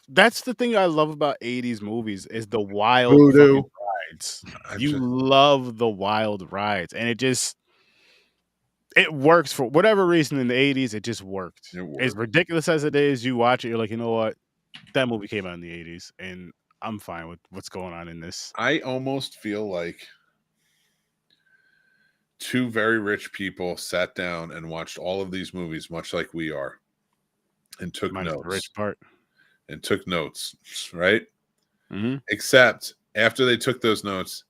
That's the thing I love about 80s movies is the wild Voodoo. fucking rides. You love the wild rides, and it works for whatever reason in the 80s. It just worked. As ridiculous as it is, you watch it, you're like, you know what? That movie came out in the 80s, and I'm fine with what's going on in this. I almost feel like two very rich people sat down and watched all of these movies, much like we are, and took Mine's notes. the rich part. And took notes, right? Mm-hmm. Except after they took those notes,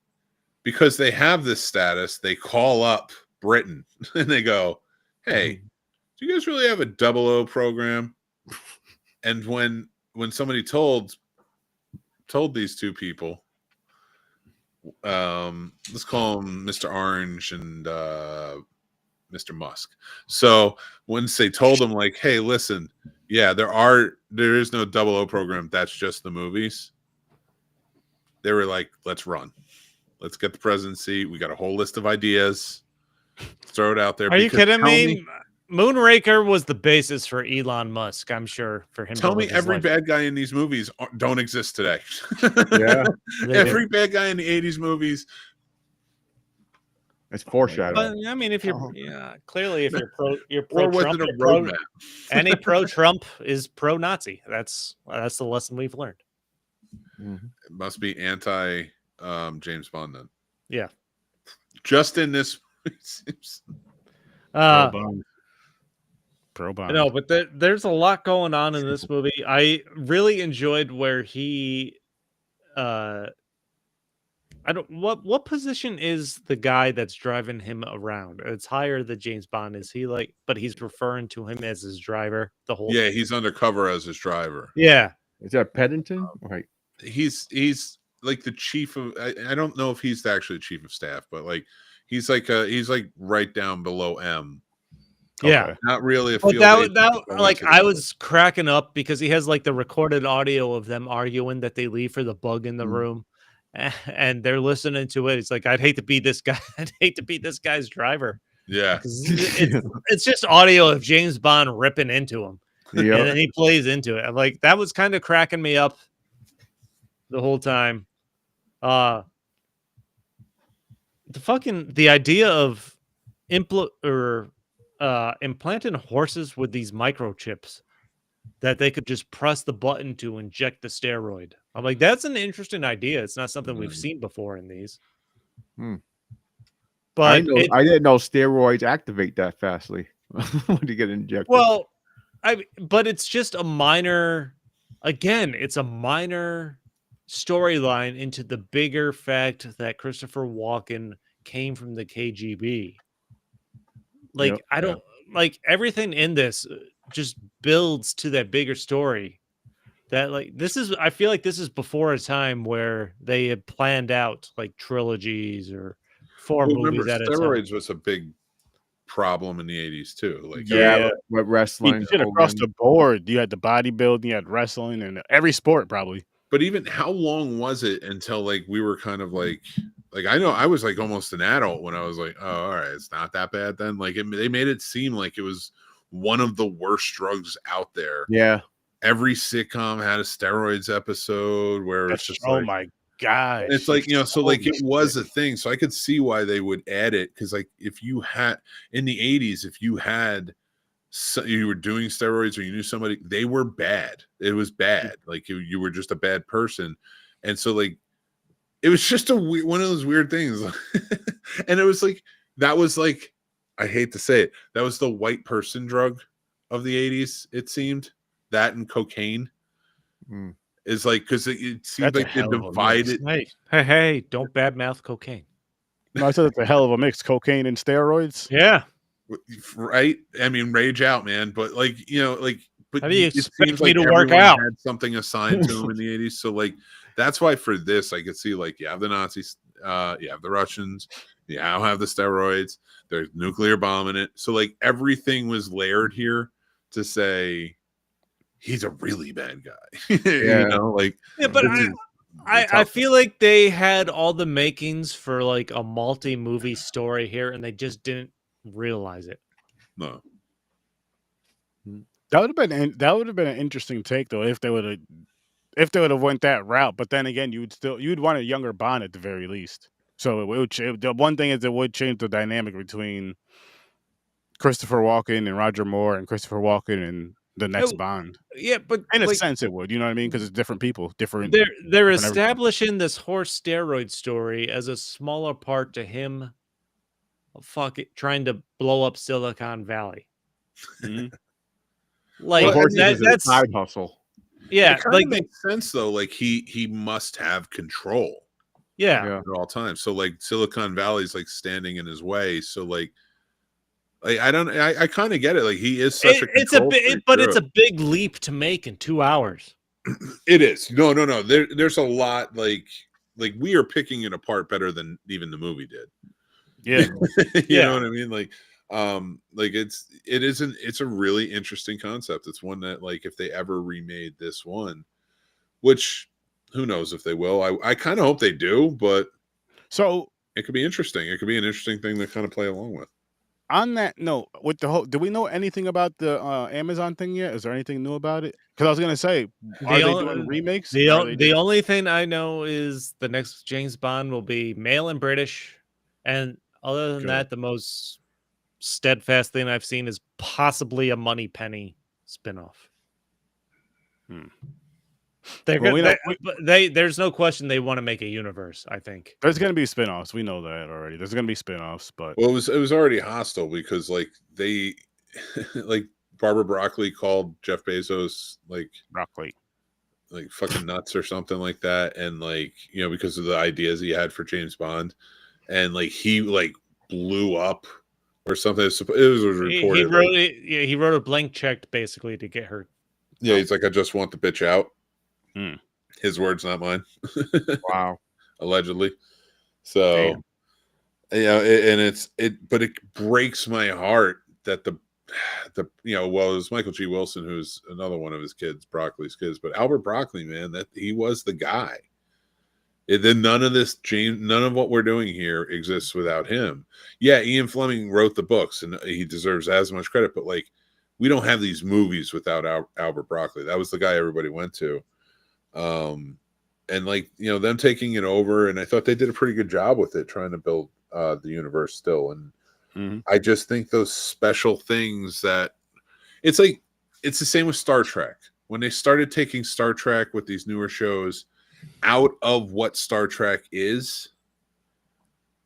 because they have this status, they call up Britain and they go, "Hey, do you guys really have a 00 program?" And when somebody told these two people, let's call them Mr. Orange and Mr. Musk. So once they told them, like, "Hey, listen, yeah, there is no 00 program. That's just the movies." They were like, "Let's run. Let's get the presidency. We got a whole list of ideas. Let's throw it out there." Are you kidding me? Moonraker was the basis for Elon Musk, I'm sure, for him. Tell me every bad guy in these movies don't exist today. Yeah. Every bad guy in the 80s movies. It's foreshadowing. But, I mean, if you're clearly if you're Or was pro-Trump, it a roadmap? any pro-Trump is pro-Nazi. That's the lesson we've learned. Mm-hmm. It must be anti James Bond then. Yeah. Just in this Pro Bond. No, but there's a lot going on in this movie. I really enjoyed where he what position is the guy that's driving him around? It's higher than James Bond. Is he like, but he's referring to him as his driver the whole Yeah, he's undercover as his driver. Yeah. Is that Peddington? Right. He's like the chief of I don't know if he's actually the chief of staff, but like he's like right down below M. Yeah. Okay. Not really a But field that like I was cracking up because he has like the recorded audio of them arguing that they leave for the bug in the room. And they're listening to it. It's like, I'd hate to be this guy. I'd hate to be this guy's driver. Yeah. It's just audio of James Bond ripping into him. Yep. And then he plays into it. I'm like, that was kind of cracking me up the whole time. The idea of implanting horses with these microchips that they could just press the button to inject the steroid. I'm like, that's an interesting idea. It's not something we've seen before in these. But I didn't know steroids activate that fastly when you get injected. Well, but it's just a minor. Again, it's a minor storyline into the bigger fact that Christopher Walken came from the KGB. Like, Yep. I don't like everything in this just builds to that bigger story. That like I feel like this is before a time where they had planned out like trilogies or movies at a time. Steroids was a big problem in the 80s too. Like with wrestling. Shit across the board. You had the bodybuilding, you had wrestling, and every sport probably. But even how long was it until like we were kind of like I know I was like almost an adult when I was like, oh, all right, it's not that bad then. Like they made it seem like it was one of the worst drugs out there. Yeah. Every sitcom had a steroids episode where it's just oh my gosh. It's like, so like it was a thing. So I could see why they would add it. Cause like if you had in the 80s, if you had you were doing steroids or you knew somebody, they were bad. It was bad. Like you were just a bad person. And so like, it was just one of those weird things. And it was like, that was like, I hate to say it, that was the white person drug of the 80s. It seemed that and cocaine is like, because it seemed like they divided. Hey, don't badmouth cocaine. No, I said it's a hell of a mix, cocaine and steroids. Yeah. Right. I mean, rage out, man. But like, but how do you expect me to everyone work out? had something assigned to them in the 80s. So like, that's why for this, I could see like, you have the Nazis, you have the Russians, you now have the steroids, there's nuclear bomb in it. So like everything was layered here to say he's a really bad guy. Yeah. Yeah, but I feel like they had all the makings for like a multi-movie story here, and they just didn't realize it. No. That would have been an interesting take though if they would have went that route. But then again, you'd want a younger Bond at the very least. So the one thing is it would change the dynamic between Christopher Walken and Roger Moore and Christopher Walken and the next Bond. Yeah, but In a like, sense, it would. You know what I mean? Because it's different people, different. they're different everything. establishing this horse steroid story as a smaller part to him. Trying to blow up Silicon Valley. Mhm. Like Well, Horses is a that's side hustle. yeah, It kind like of makes sense though. Like he must have control yeah. at all times. So like Silicon Valley's like standing in his way. So like I kind of get it. Like he is such a It's a control big, freak but through it's it. a big leap to make in 2 hours. It is. No. There's a lot like we are picking it apart better than even the movie did. Yeah. You know what I mean? Like it's a really interesting concept. It's one that like if they ever remade this one, which who knows if they will. I kind of hope they do, but So it could be interesting. It could be an interesting thing to kind of play along with. on that note, with the whole, do we know anything about the Amazon thing yet? Is there anything new about it? Because I was gonna say, are they doing remakes? The only thing I know is the next James Bond will be male and British, and other than Good. that, the most steadfast thing I've seen is possibly a Money Penny spinoff. They're Well, there's no question they want to make a universe. I think there's gonna be spinoffs. We know that already. There's gonna be spinoffs, but Well, it was already hostile because like they like Barbara Broccoli called Jeff Bezos like broccoli. fucking nuts or something like that, and like because of the ideas he had for James Bond, and like he like blew up or something. It was reported. He wrote a blank check basically to get her. Yeah, he's like, I just want the bitch out. His words, not mine. Wow. Allegedly. So, but it breaks my heart that the it was Michael G. Wilson, who's another one of his kids, Broccoli's kids, but Albert Broccoli, man, that he was the guy. Then none of what we're doing here exists without him. Yeah, Ian Fleming wrote the books, and he deserves as much credit. But like, we don't have these movies without Albert Broccoli. That was the guy everybody went to. And like them taking it over, and I thought they did a pretty good job with it, trying to build the universe still. And I just think those special things that it's like it's the same with Star Trek. When they started taking Star Trek with these newer shows out of what Star Trek is,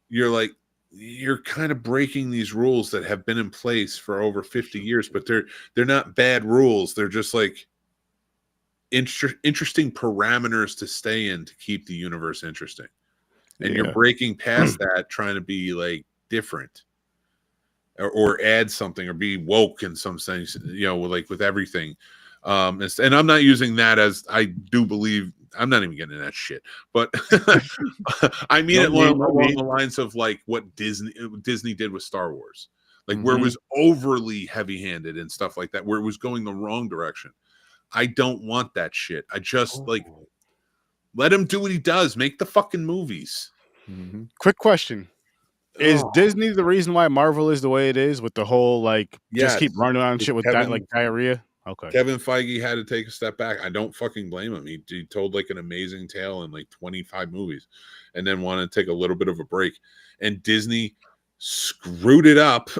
you're kind of breaking these rules that have been in place for over 50 years, but they're not bad rules. They're just like interesting parameters to stay in to keep the universe interesting. And you're breaking past that, trying to be like different or add something or be woke in some sense, like with everything. And I'm not using that as I do believe. I'm not even getting into that shit, but I mean along the lines of like what Disney did with Star Wars, like where it was overly heavy-handed and stuff like that, where it was going the wrong direction. I don't want that shit. I just like let him do what he does. Make the fucking movies. Quick question. Is Disney the reason why Marvel is the way it is with the whole like just keep running on shit with that like diarrhea? Okay. Kevin Feige had to take a step back. I don't fucking blame him. He told like an amazing tale in like 25 movies and then wanted to take a little bit of a break. And Disney screwed it up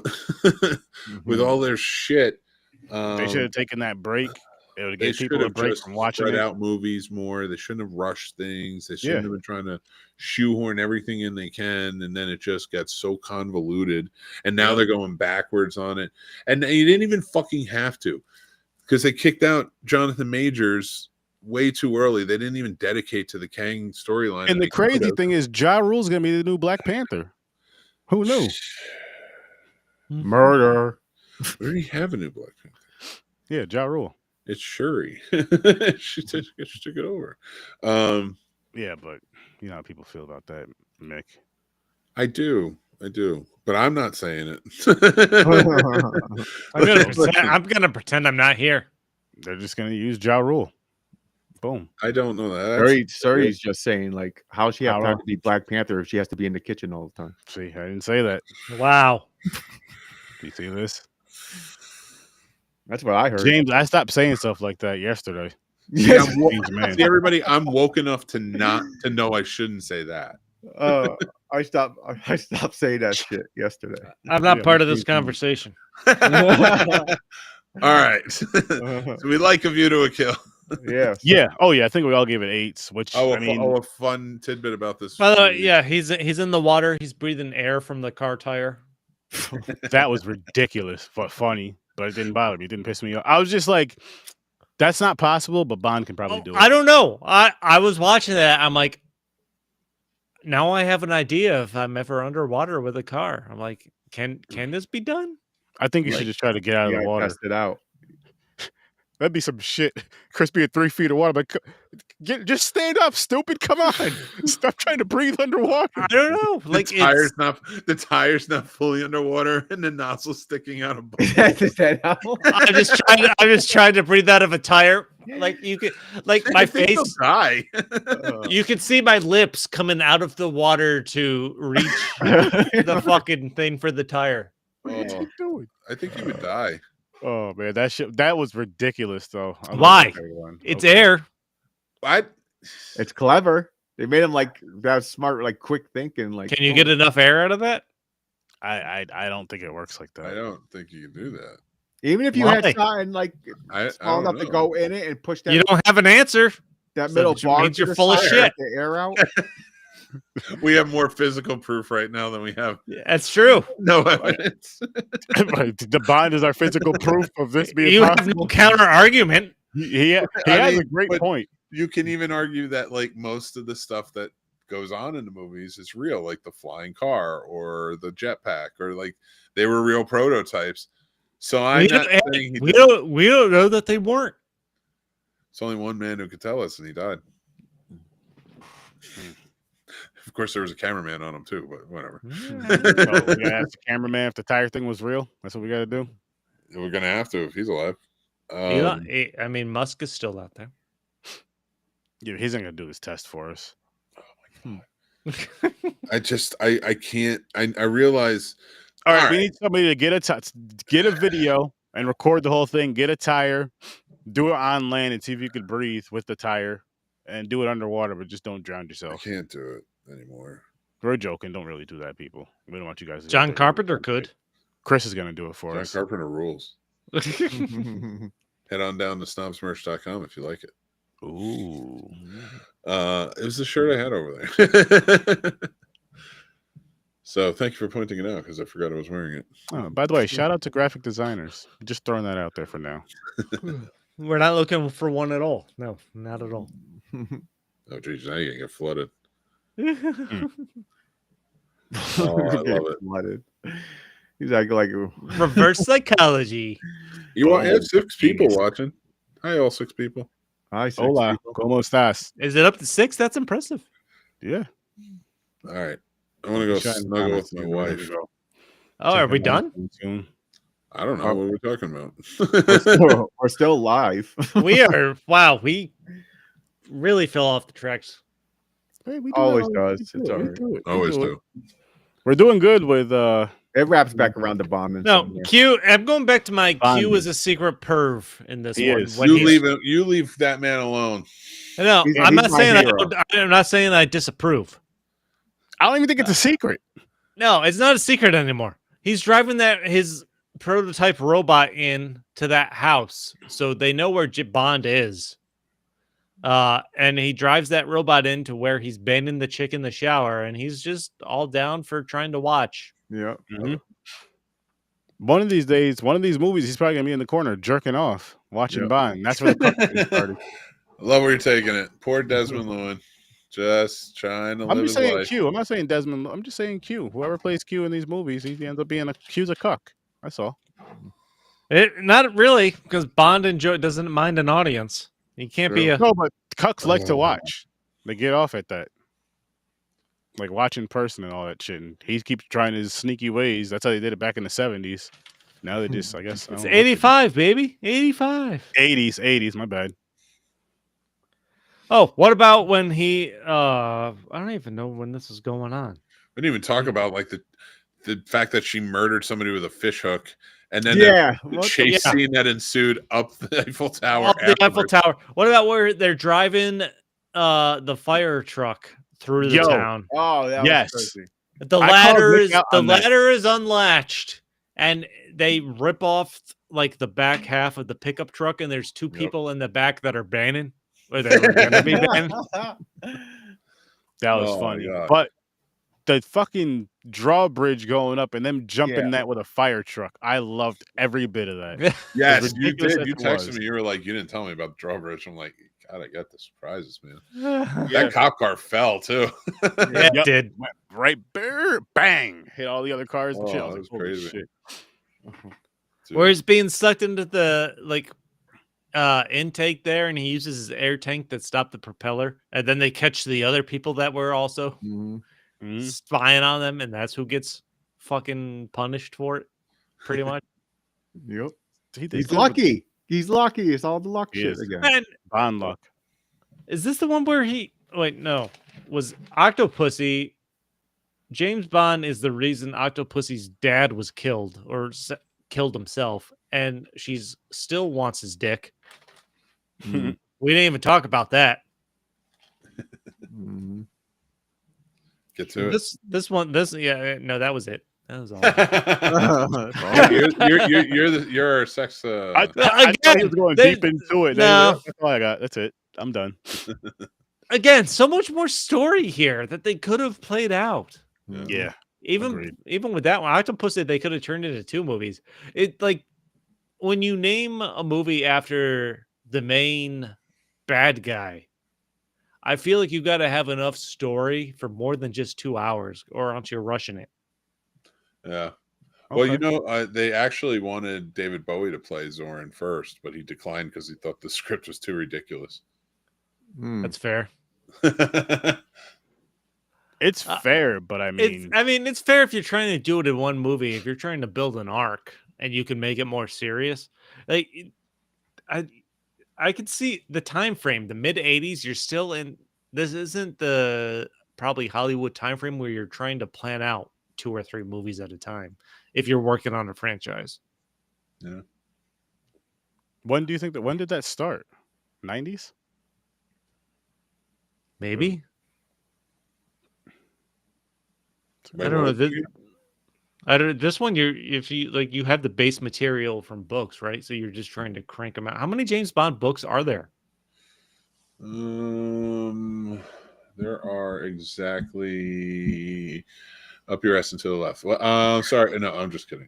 with all their shit. They should have taken that break. It would They give people a break from watching spread out movies more. They shouldn't have rushed things. They shouldn't have been trying to shoehorn everything in they can, and then it just gets so convoluted. And now they're going backwards on it. And you didn't even fucking have to, because they kicked out Jonathan Majors way too early. They didn't even dedicate to the Kang storyline. And the crazy thing is, Ja Rule's gonna be the new Black Panther. Who knew? Murder. We already have a new Black Panther. Yeah, Ja Rule. It's Shuri. she took it over. Yeah, but you know how people feel about that, Mick. I do, but I'm not saying it. I'm gonna pretend I'm not here. They're just gonna use Ja Rule. Boom. I don't know that. Suri's just saying, like, how she have How time wrong? to be Black Panther if she has to be in the kitchen all the time? See, I didn't say that. Wow. Do you see this? That's what I heard. James, I stopped saying stuff like that yesterday. Yeah, James, man. see, everybody, I'm woke enough to know I shouldn't say that. I stopped saying that shit yesterday. I'm not Yeah, part me of this too. conversation. All right. So we like A View to a Kill. Yes. Yeah. Oh, yeah. I think we all gave it 8s, which, I mean, a fun tidbit about this. By the way, movie. yeah, he's in the water. He's breathing air from the car tire. that was ridiculous, but funny. But it didn't bother me. It didn't piss me off. I was just like, that's not possible, but Bond can probably do it. I don't know. I was watching that. I'm like, now I have an idea if I'm ever underwater with a car. I'm like, can this be done? I think you should just try to get out of the water. Test it out. That'd be some shit. Chris be at 3 feet of water, but just stand up, stupid. Come on. Stop trying to breathe underwater. I don't know. Like the tire's not fully underwater and the nozzle sticking out of both. Is that how? I'm just trying to breathe out of a tire. Like you could, like my face. Die. You can see my lips coming out of the water to reach the fucking thing for the tire. What are you doing? I think you would die. Oh man, that was ridiculous though. Why? It's air. It's clever. They made him like that smart, like quick thinking. Like, Can you get enough air out of that? I don't think it works like that. I don't think you can do that. Even if you Why? had something like small enough to go in it and push that, You don't have an answer. that so middle it bar. means to you're the full of side, shit. let the air out. We have more physical proof right now than we have That's true. no evidence. The Bond is our physical proof of this being You have possible. no counter argument. He has a great but point. You can even argue that like most of the stuff that goes on in the movies is real, like the flying car or the jetpack, or like they were real prototypes. So I'm not saying we don't know that they weren't. It's only one man who could tell us, and he died. Of course, there was a cameraman on him too, but whatever. So we gotta ask the cameraman if the tire thing was real. That's what we gotta do. We're gonna have to if he's alive. I mean, Musk is still out there. Yeah, he's not gonna do this test for us. I can't. I realize. All right, we need somebody to get a video and record the whole thing. Get a tire, do it on land, and see if you could breathe with the tire, and do it underwater, but just don't drown I yourself. can't do it anymore. We're joking. Don't really do that, people. We don't want you guys to. John Carpenter could. Chris is gonna do it for John us. Carpenter rules. Head on down to snobsmerch.com if you like it. Ooh. It was the shirt I had over there. So thank you for pointing it out because I forgot I was wearing it. Oh, by the way, shout out to graphic designers. Just throwing that out there for now. We're not looking for one at all. No, not at all. Oh, geez, now you're gonna get flooded. Oh, I love it. Flooded. He's like Reverse psychology. You have 6 people genius. watching. Hi, all 6 people. I see. Hola, ¿cómo estás? Is it up to 6? That's impressive. Yeah. All right. I want to go snuggle with my wife. Oh, are we done? Soon. I don't know what we're talking about. We're still live. We are. Wow, we really fell off the tracks. Hey, we Always it. does. We It's do it. all We right. do it. We Always do it. do. We're doing good with It wraps back around to bombing. No, somewhere. Q. I'm going back to my Q Bonding. is a secret perv in this He one. is. When You he's- leave that man alone. No, He's I'm not my saying hero. I'm not saying I disapprove. I don't even think it's a secret. No, it's not a secret anymore. He's driving his prototype robot in to that house, so they know where Bond is. And he drives that robot into where he's banging the chick in the shower, and he's just all down for trying to watch. Yeah. Mhm. One of these days, one of these movies, he's probably gonna be in the corner jerking off, watching Yep. Bond. That's where the cutscene started. I love where you're taking it. Poor Desmond Llewellyn. Just trying to I'm live just his saying life. Q. I'm not saying Desmond. I'm just saying Q. Whoever plays Q in these movies, he ends up being Q's a cuck. That's all. Not really, because Bond doesn't mind an audience. He can't be a. No, but cucks like to watch. They get off at that. Like watch in person and all that shit. And he keeps trying his sneaky ways. That's how they did it back in the 70s. Now they just, I guess. I It's don't know what they do. 85, baby. 85. 80s, my bad. Oh, what about when he? I don't even know when this is going on. We didn't even talk about like the fact that she murdered somebody with a fish hook, and then Yeah, the what the chase fuck? scene that ensued up the Eiffel Tower. Up the Eiffel afterwards. Tower. What about where they're driving the fire truck through the Yo, town? Oh, that Yes. was crazy. The I called ladder Nick is out on that. unlatched, and they rip off like the back half of the pickup truck, and there's two Yep. people in the back that are banning, or they were gonna be banned. That was Oh, my funny. God. But the fucking drawbridge going up and them jumping that with a fire truck. I loved every bit of that. Yes, As you ridiculous did. as You it texted was. me. You were like, you didn't tell me about the drawbridge. I'm like, God, I got the surprises, man. Yeah, That cop car fell too. it Yep. did. Went right bang, hit all the other cars and shit. I Oh, was that like, was holy crazy. shit. Dude. Where he's being sucked into the intake there, and he uses his air tank that stopped the propeller, and then they catch the other people that were also Mhm. spying on them, and that's who gets fucking punished for it, pretty much. Yep. He did He's good with lucky. He's lucky. It's all the luck He shit is. again. And Bond luck. is this the one where he? Wait, no. Was Octopussy? James Bond is the reason Octopussy's dad was killed or killed himself, and she's still wants his dick. Mhm. We didn't even talk about that. Mhm. Get to it. This one, no, that was it. That was all. You're our sex. I thought he was going deep into it. No. That's all I got. That's it. I'm done. Again, so much more story here that they could have played out. Yeah. Even Agreed. even with that one, Octopussy, they could have turned it into 2 movies. It like when you name a movie after the main bad guy, I feel like you got to have enough story for more than just 2 hours, or else you're rushing it. Yeah. Well, Okay. you know, they actually wanted David Bowie to play Zoran first, but he declined because he thought the script was too ridiculous. Mm. That's fair. It's fair, but I mean, It's fair if you're trying to do it in one movie. If you're trying to build an arc and you can make it more serious, like I could see the time frame, the mid '80s. You're still in. This isn't the probably Hollywood time frame where you're trying to plan out 2 or 3 movies at a time. If you're working on a franchise, Yeah. when do you think when did that start? 90s? maybe. Wait, I don't what know. was it? I don't. This one, you have the base material from books, right? So you're just trying to crank them out. How many James Bond books are there? There are exactly up your ass and to the left. Well, sorry, no, I'm just kidding.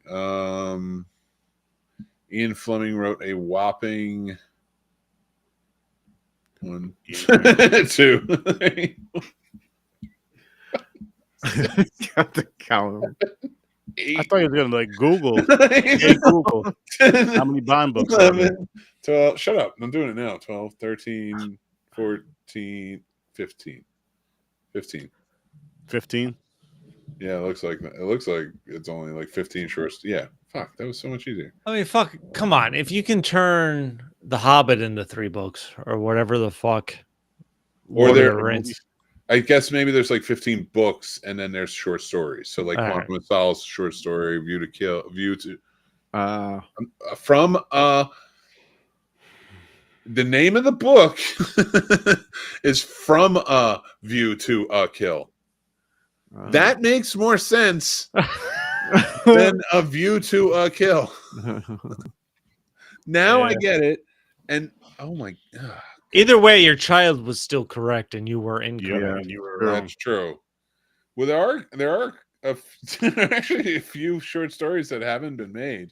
Ian Fleming wrote a whopping 1, 2. Got the counter. I thought you were gonna like Google. Hey Google, how many Bond books are there? 12. Shut up. I'm doing it now. 12, 13, 14, 15. 15. 15. Yeah, it looks like it's only like 15 shorts. Yeah. Fuck, that was so much easier. I mean, fuck. Come on. If you can turn The Hobbit into 3 books or whatever the fuck, Or Lord of there, the Rings. I guess maybe there's like 15 books and then there's short stories. So like All right. Quantum of Solace short story, View to Kill, View to from the name of the book is From a View to a Kill. That makes more sense than A View to a Kill. Now I get it. And oh my god. Either way, your child was still correct and you were incorrect. Yeah, and you were wrong. That's true. Well, there are actually a few short stories that haven't been made.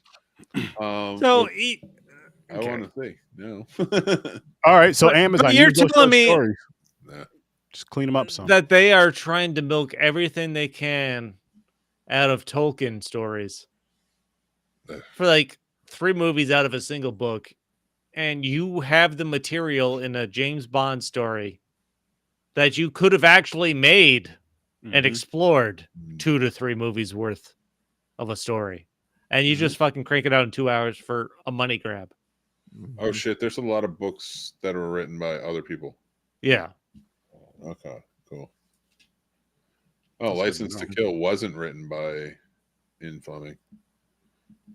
So, I want to see. No. All right, so But Amazon, you're use those telling short me stories. Yeah. Just clean them up some. that they are trying to milk everything they can out of Tolkien stories for like 3 movies out of a single book, and you have the material in a James Bond story that you could have actually made and explored 2 to 3 movies worth of a story, and you just fucking crank it out in 2 hours for a money grab. Oh shit! There's a lot of books that were written by other people. Yeah. Okay, cool. Oh, That's License good to to know. Kill wasn't written by Ian Fleming.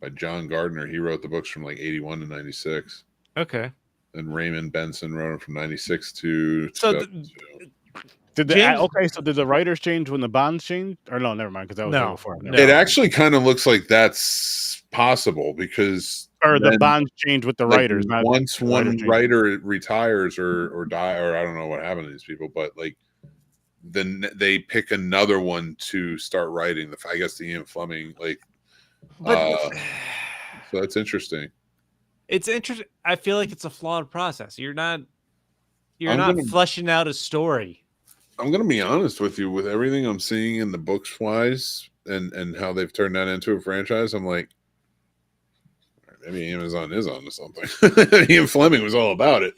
By John Gardner. He wrote the books from like 81 to 96. Okay. And Raymond Benson wrote them from 96 to So 2002. Did James- okay? So did the writers change when the bonds changed? Or no, never mind, because that was way No, before. no. Never It mind. actually kind of looks like that's possible because Or the then, bonds changed with the like, writers. Not once the writers one changed. writer retires or die, or I don't know what happened to these people, but like then they pick another one to start writing. I guess the Ian Fleming, like, But so that's interesting. it's interesting. I feel like it's a flawed process. You're not I'm gonna- fleshing out a story. I'm gonna be honest with you. With everything I'm seeing in the books wise, and how they've turned that into a franchise, I'm like, maybe Amazon is onto something. Ian Fleming was all about it.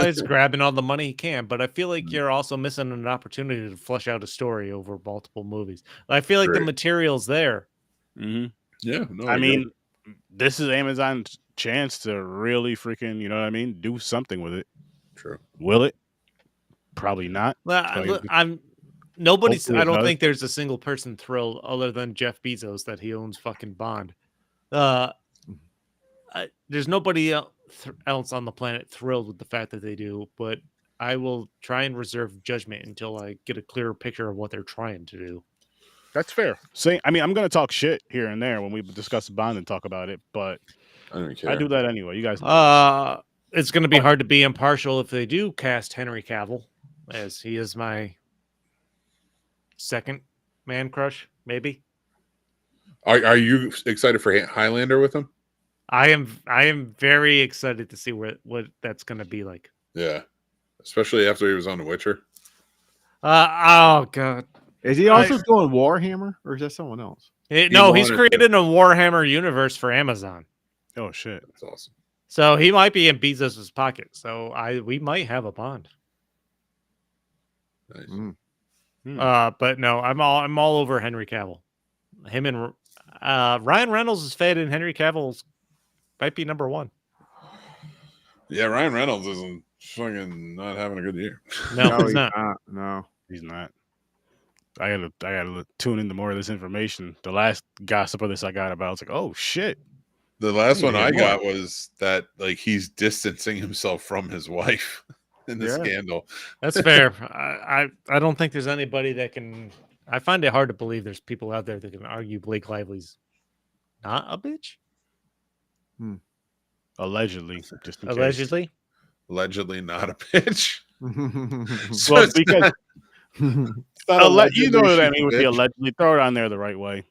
He's grabbing all the money he can, but I feel like you're also missing an opportunity to flesh out a story over multiple movies. I feel like the Great. material's there. Mm-hmm. Yeah, no, I get mean, this is Amazon's chance to really freaking, you know what I mean, do something with it. it. True. Will it? Probably not. Well, Like, nobody's. hopefully I it don't does. think there's a single person thrilled other than Jeff Bezos that he owns fucking Bond. There's nobody else on the planet thrilled with the fact that they do, but I will try and reserve judgment until I get a clearer picture of what they're trying to do. That's fair. I mean, I'm gonna talk shit here and there when we discuss Bond and talk about it, but I don't care. I do that anyway. You guys know. It's going to be hard to be impartial if they do cast Henry Cavill, as he is my second man crush, maybe. Are you excited for Highlander with him? I am very excited to see what that's going to be like. Yeah, especially after he was on The Witcher. Oh god. Is he also doing Warhammer, or is that someone else? No, he's wanted to. created a Warhammer universe for Amazon. Oh shit. That's awesome. So he might be in Bezos' pocket. So we might have a Bond. Nice. But no, I'm all over Henry Cavill. Him and Ryan Reynolds is fed, and Henry Cavill's might be number one. Yeah, Ryan Reynolds isn't fucking not having a good year. No, he's not. No. He's not. I gotta tune into more of this information. The last gossip of this I got about, I was like, oh shit. The last one Yeah, I more. got was that like he's distancing himself from his wife in the Yeah. scandal. That's fair. I don't think there's anybody that can. I find it hard to believe there's people out there that can argue Blake Lively's not a bitch. Allegedly. Just in case. Allegedly. Allegedly not a bitch. So Well, it's because not- it's not you know allegedly what I she's mean a with the bitch. allegedly. Throw it on there the right way.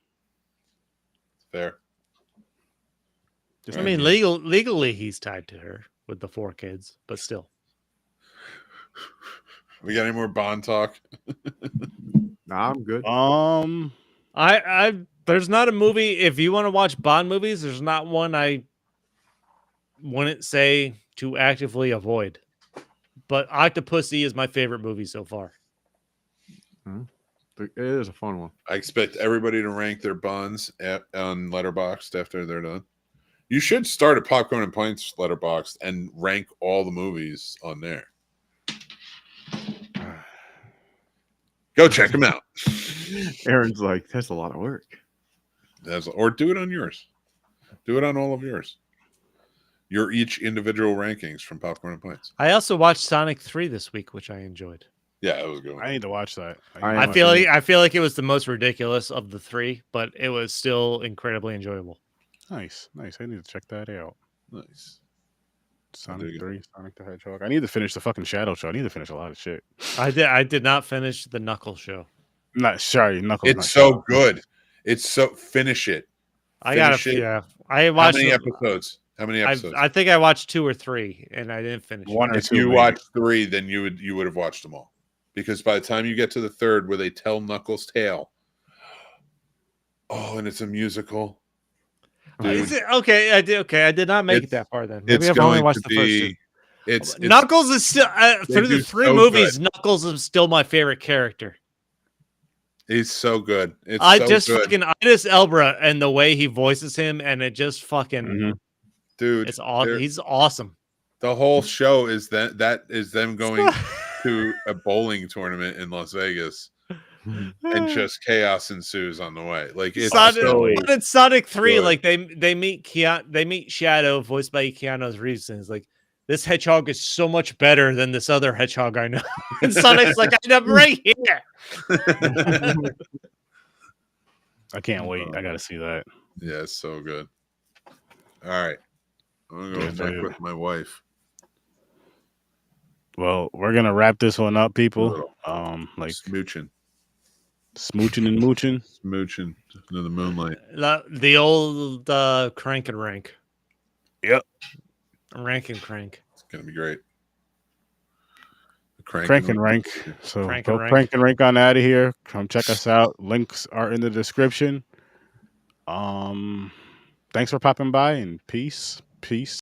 Fair. Just I in mean, case. legally he's tied to her with the 4 kids, but still. We got any more Bond talk? Nah, I'm good. I there's not a movie. If you want to watch Bond movies, there's not one I wouldn't say to actively avoid. But Octopussy is my favorite movie so far. It is a fun one. I expect everybody to rank their Bonds on Letterboxd after they're done. You should start at Popcorn and Pints Letterboxd and rank all the movies on there. Go check them out. Aaron's like, that's a lot of work. Or do it on yours. Do it on all of yours. Your each individual rankings from Popcorn and Pints. I also watched Sonic 3 this week, which I enjoyed. Yeah, it was a good one. I need to watch that. I I feel like it was the most ridiculous of the 3, but it was still incredibly enjoyable. Nice. I need to check that out. Nice. Sonic dig it. 3, Sonic the Hedgehog. I need to finish the fucking Shadow Show. I need to finish a lot of shit. I did not finish the Knuckles show. Not sorry, Knuckles. It's not so Shadow. good. It's so finish it. I got Finish it. yeah. I How watched many episodes? How many episodes? I think I watched 2 or 3 and I didn't finish. One or If two. you maybe. watch 3, then you would have watched them all. Because by the time you get to the 3rd where they tell Knuckles' tale, and it's a musical. Dude, Is it okay? I did not make it It's- that far then. Maybe it's I've only going watched to the first 2. be. It's Knuckles is still through do the 3 so movies. Knuckles is still my favorite character. He's so good. It's I so just good. fucking Idris Elba and the way he voices him, and it just fucking Mhm. Dude. it's awesome. He's awesome. The whole show is that is them going to a bowling tournament in Las Vegas, and just chaos ensues on the way. Like it's Sonic, so but in Sonic 3, good. like they meet Shadow, voiced by Keanu Reeves, and it's like, this hedgehog is so much better than this other hedgehog I know. And Sonic's like, I'm right here. I can't wait. I gotta see that. Yeah, it's so good. All right, I'm gonna go check with my wife. Well, we're gonna wrap this one up, people. Like Smooching and mooching. Smooching into the moonlight. The old crank and rank. Yep. Rank and crank. It's gonna be great. Crank and rank. So Crank go and rank. crank and rank on out of here. Come check us out. Links are in the description. Thanks for popping by, and peace.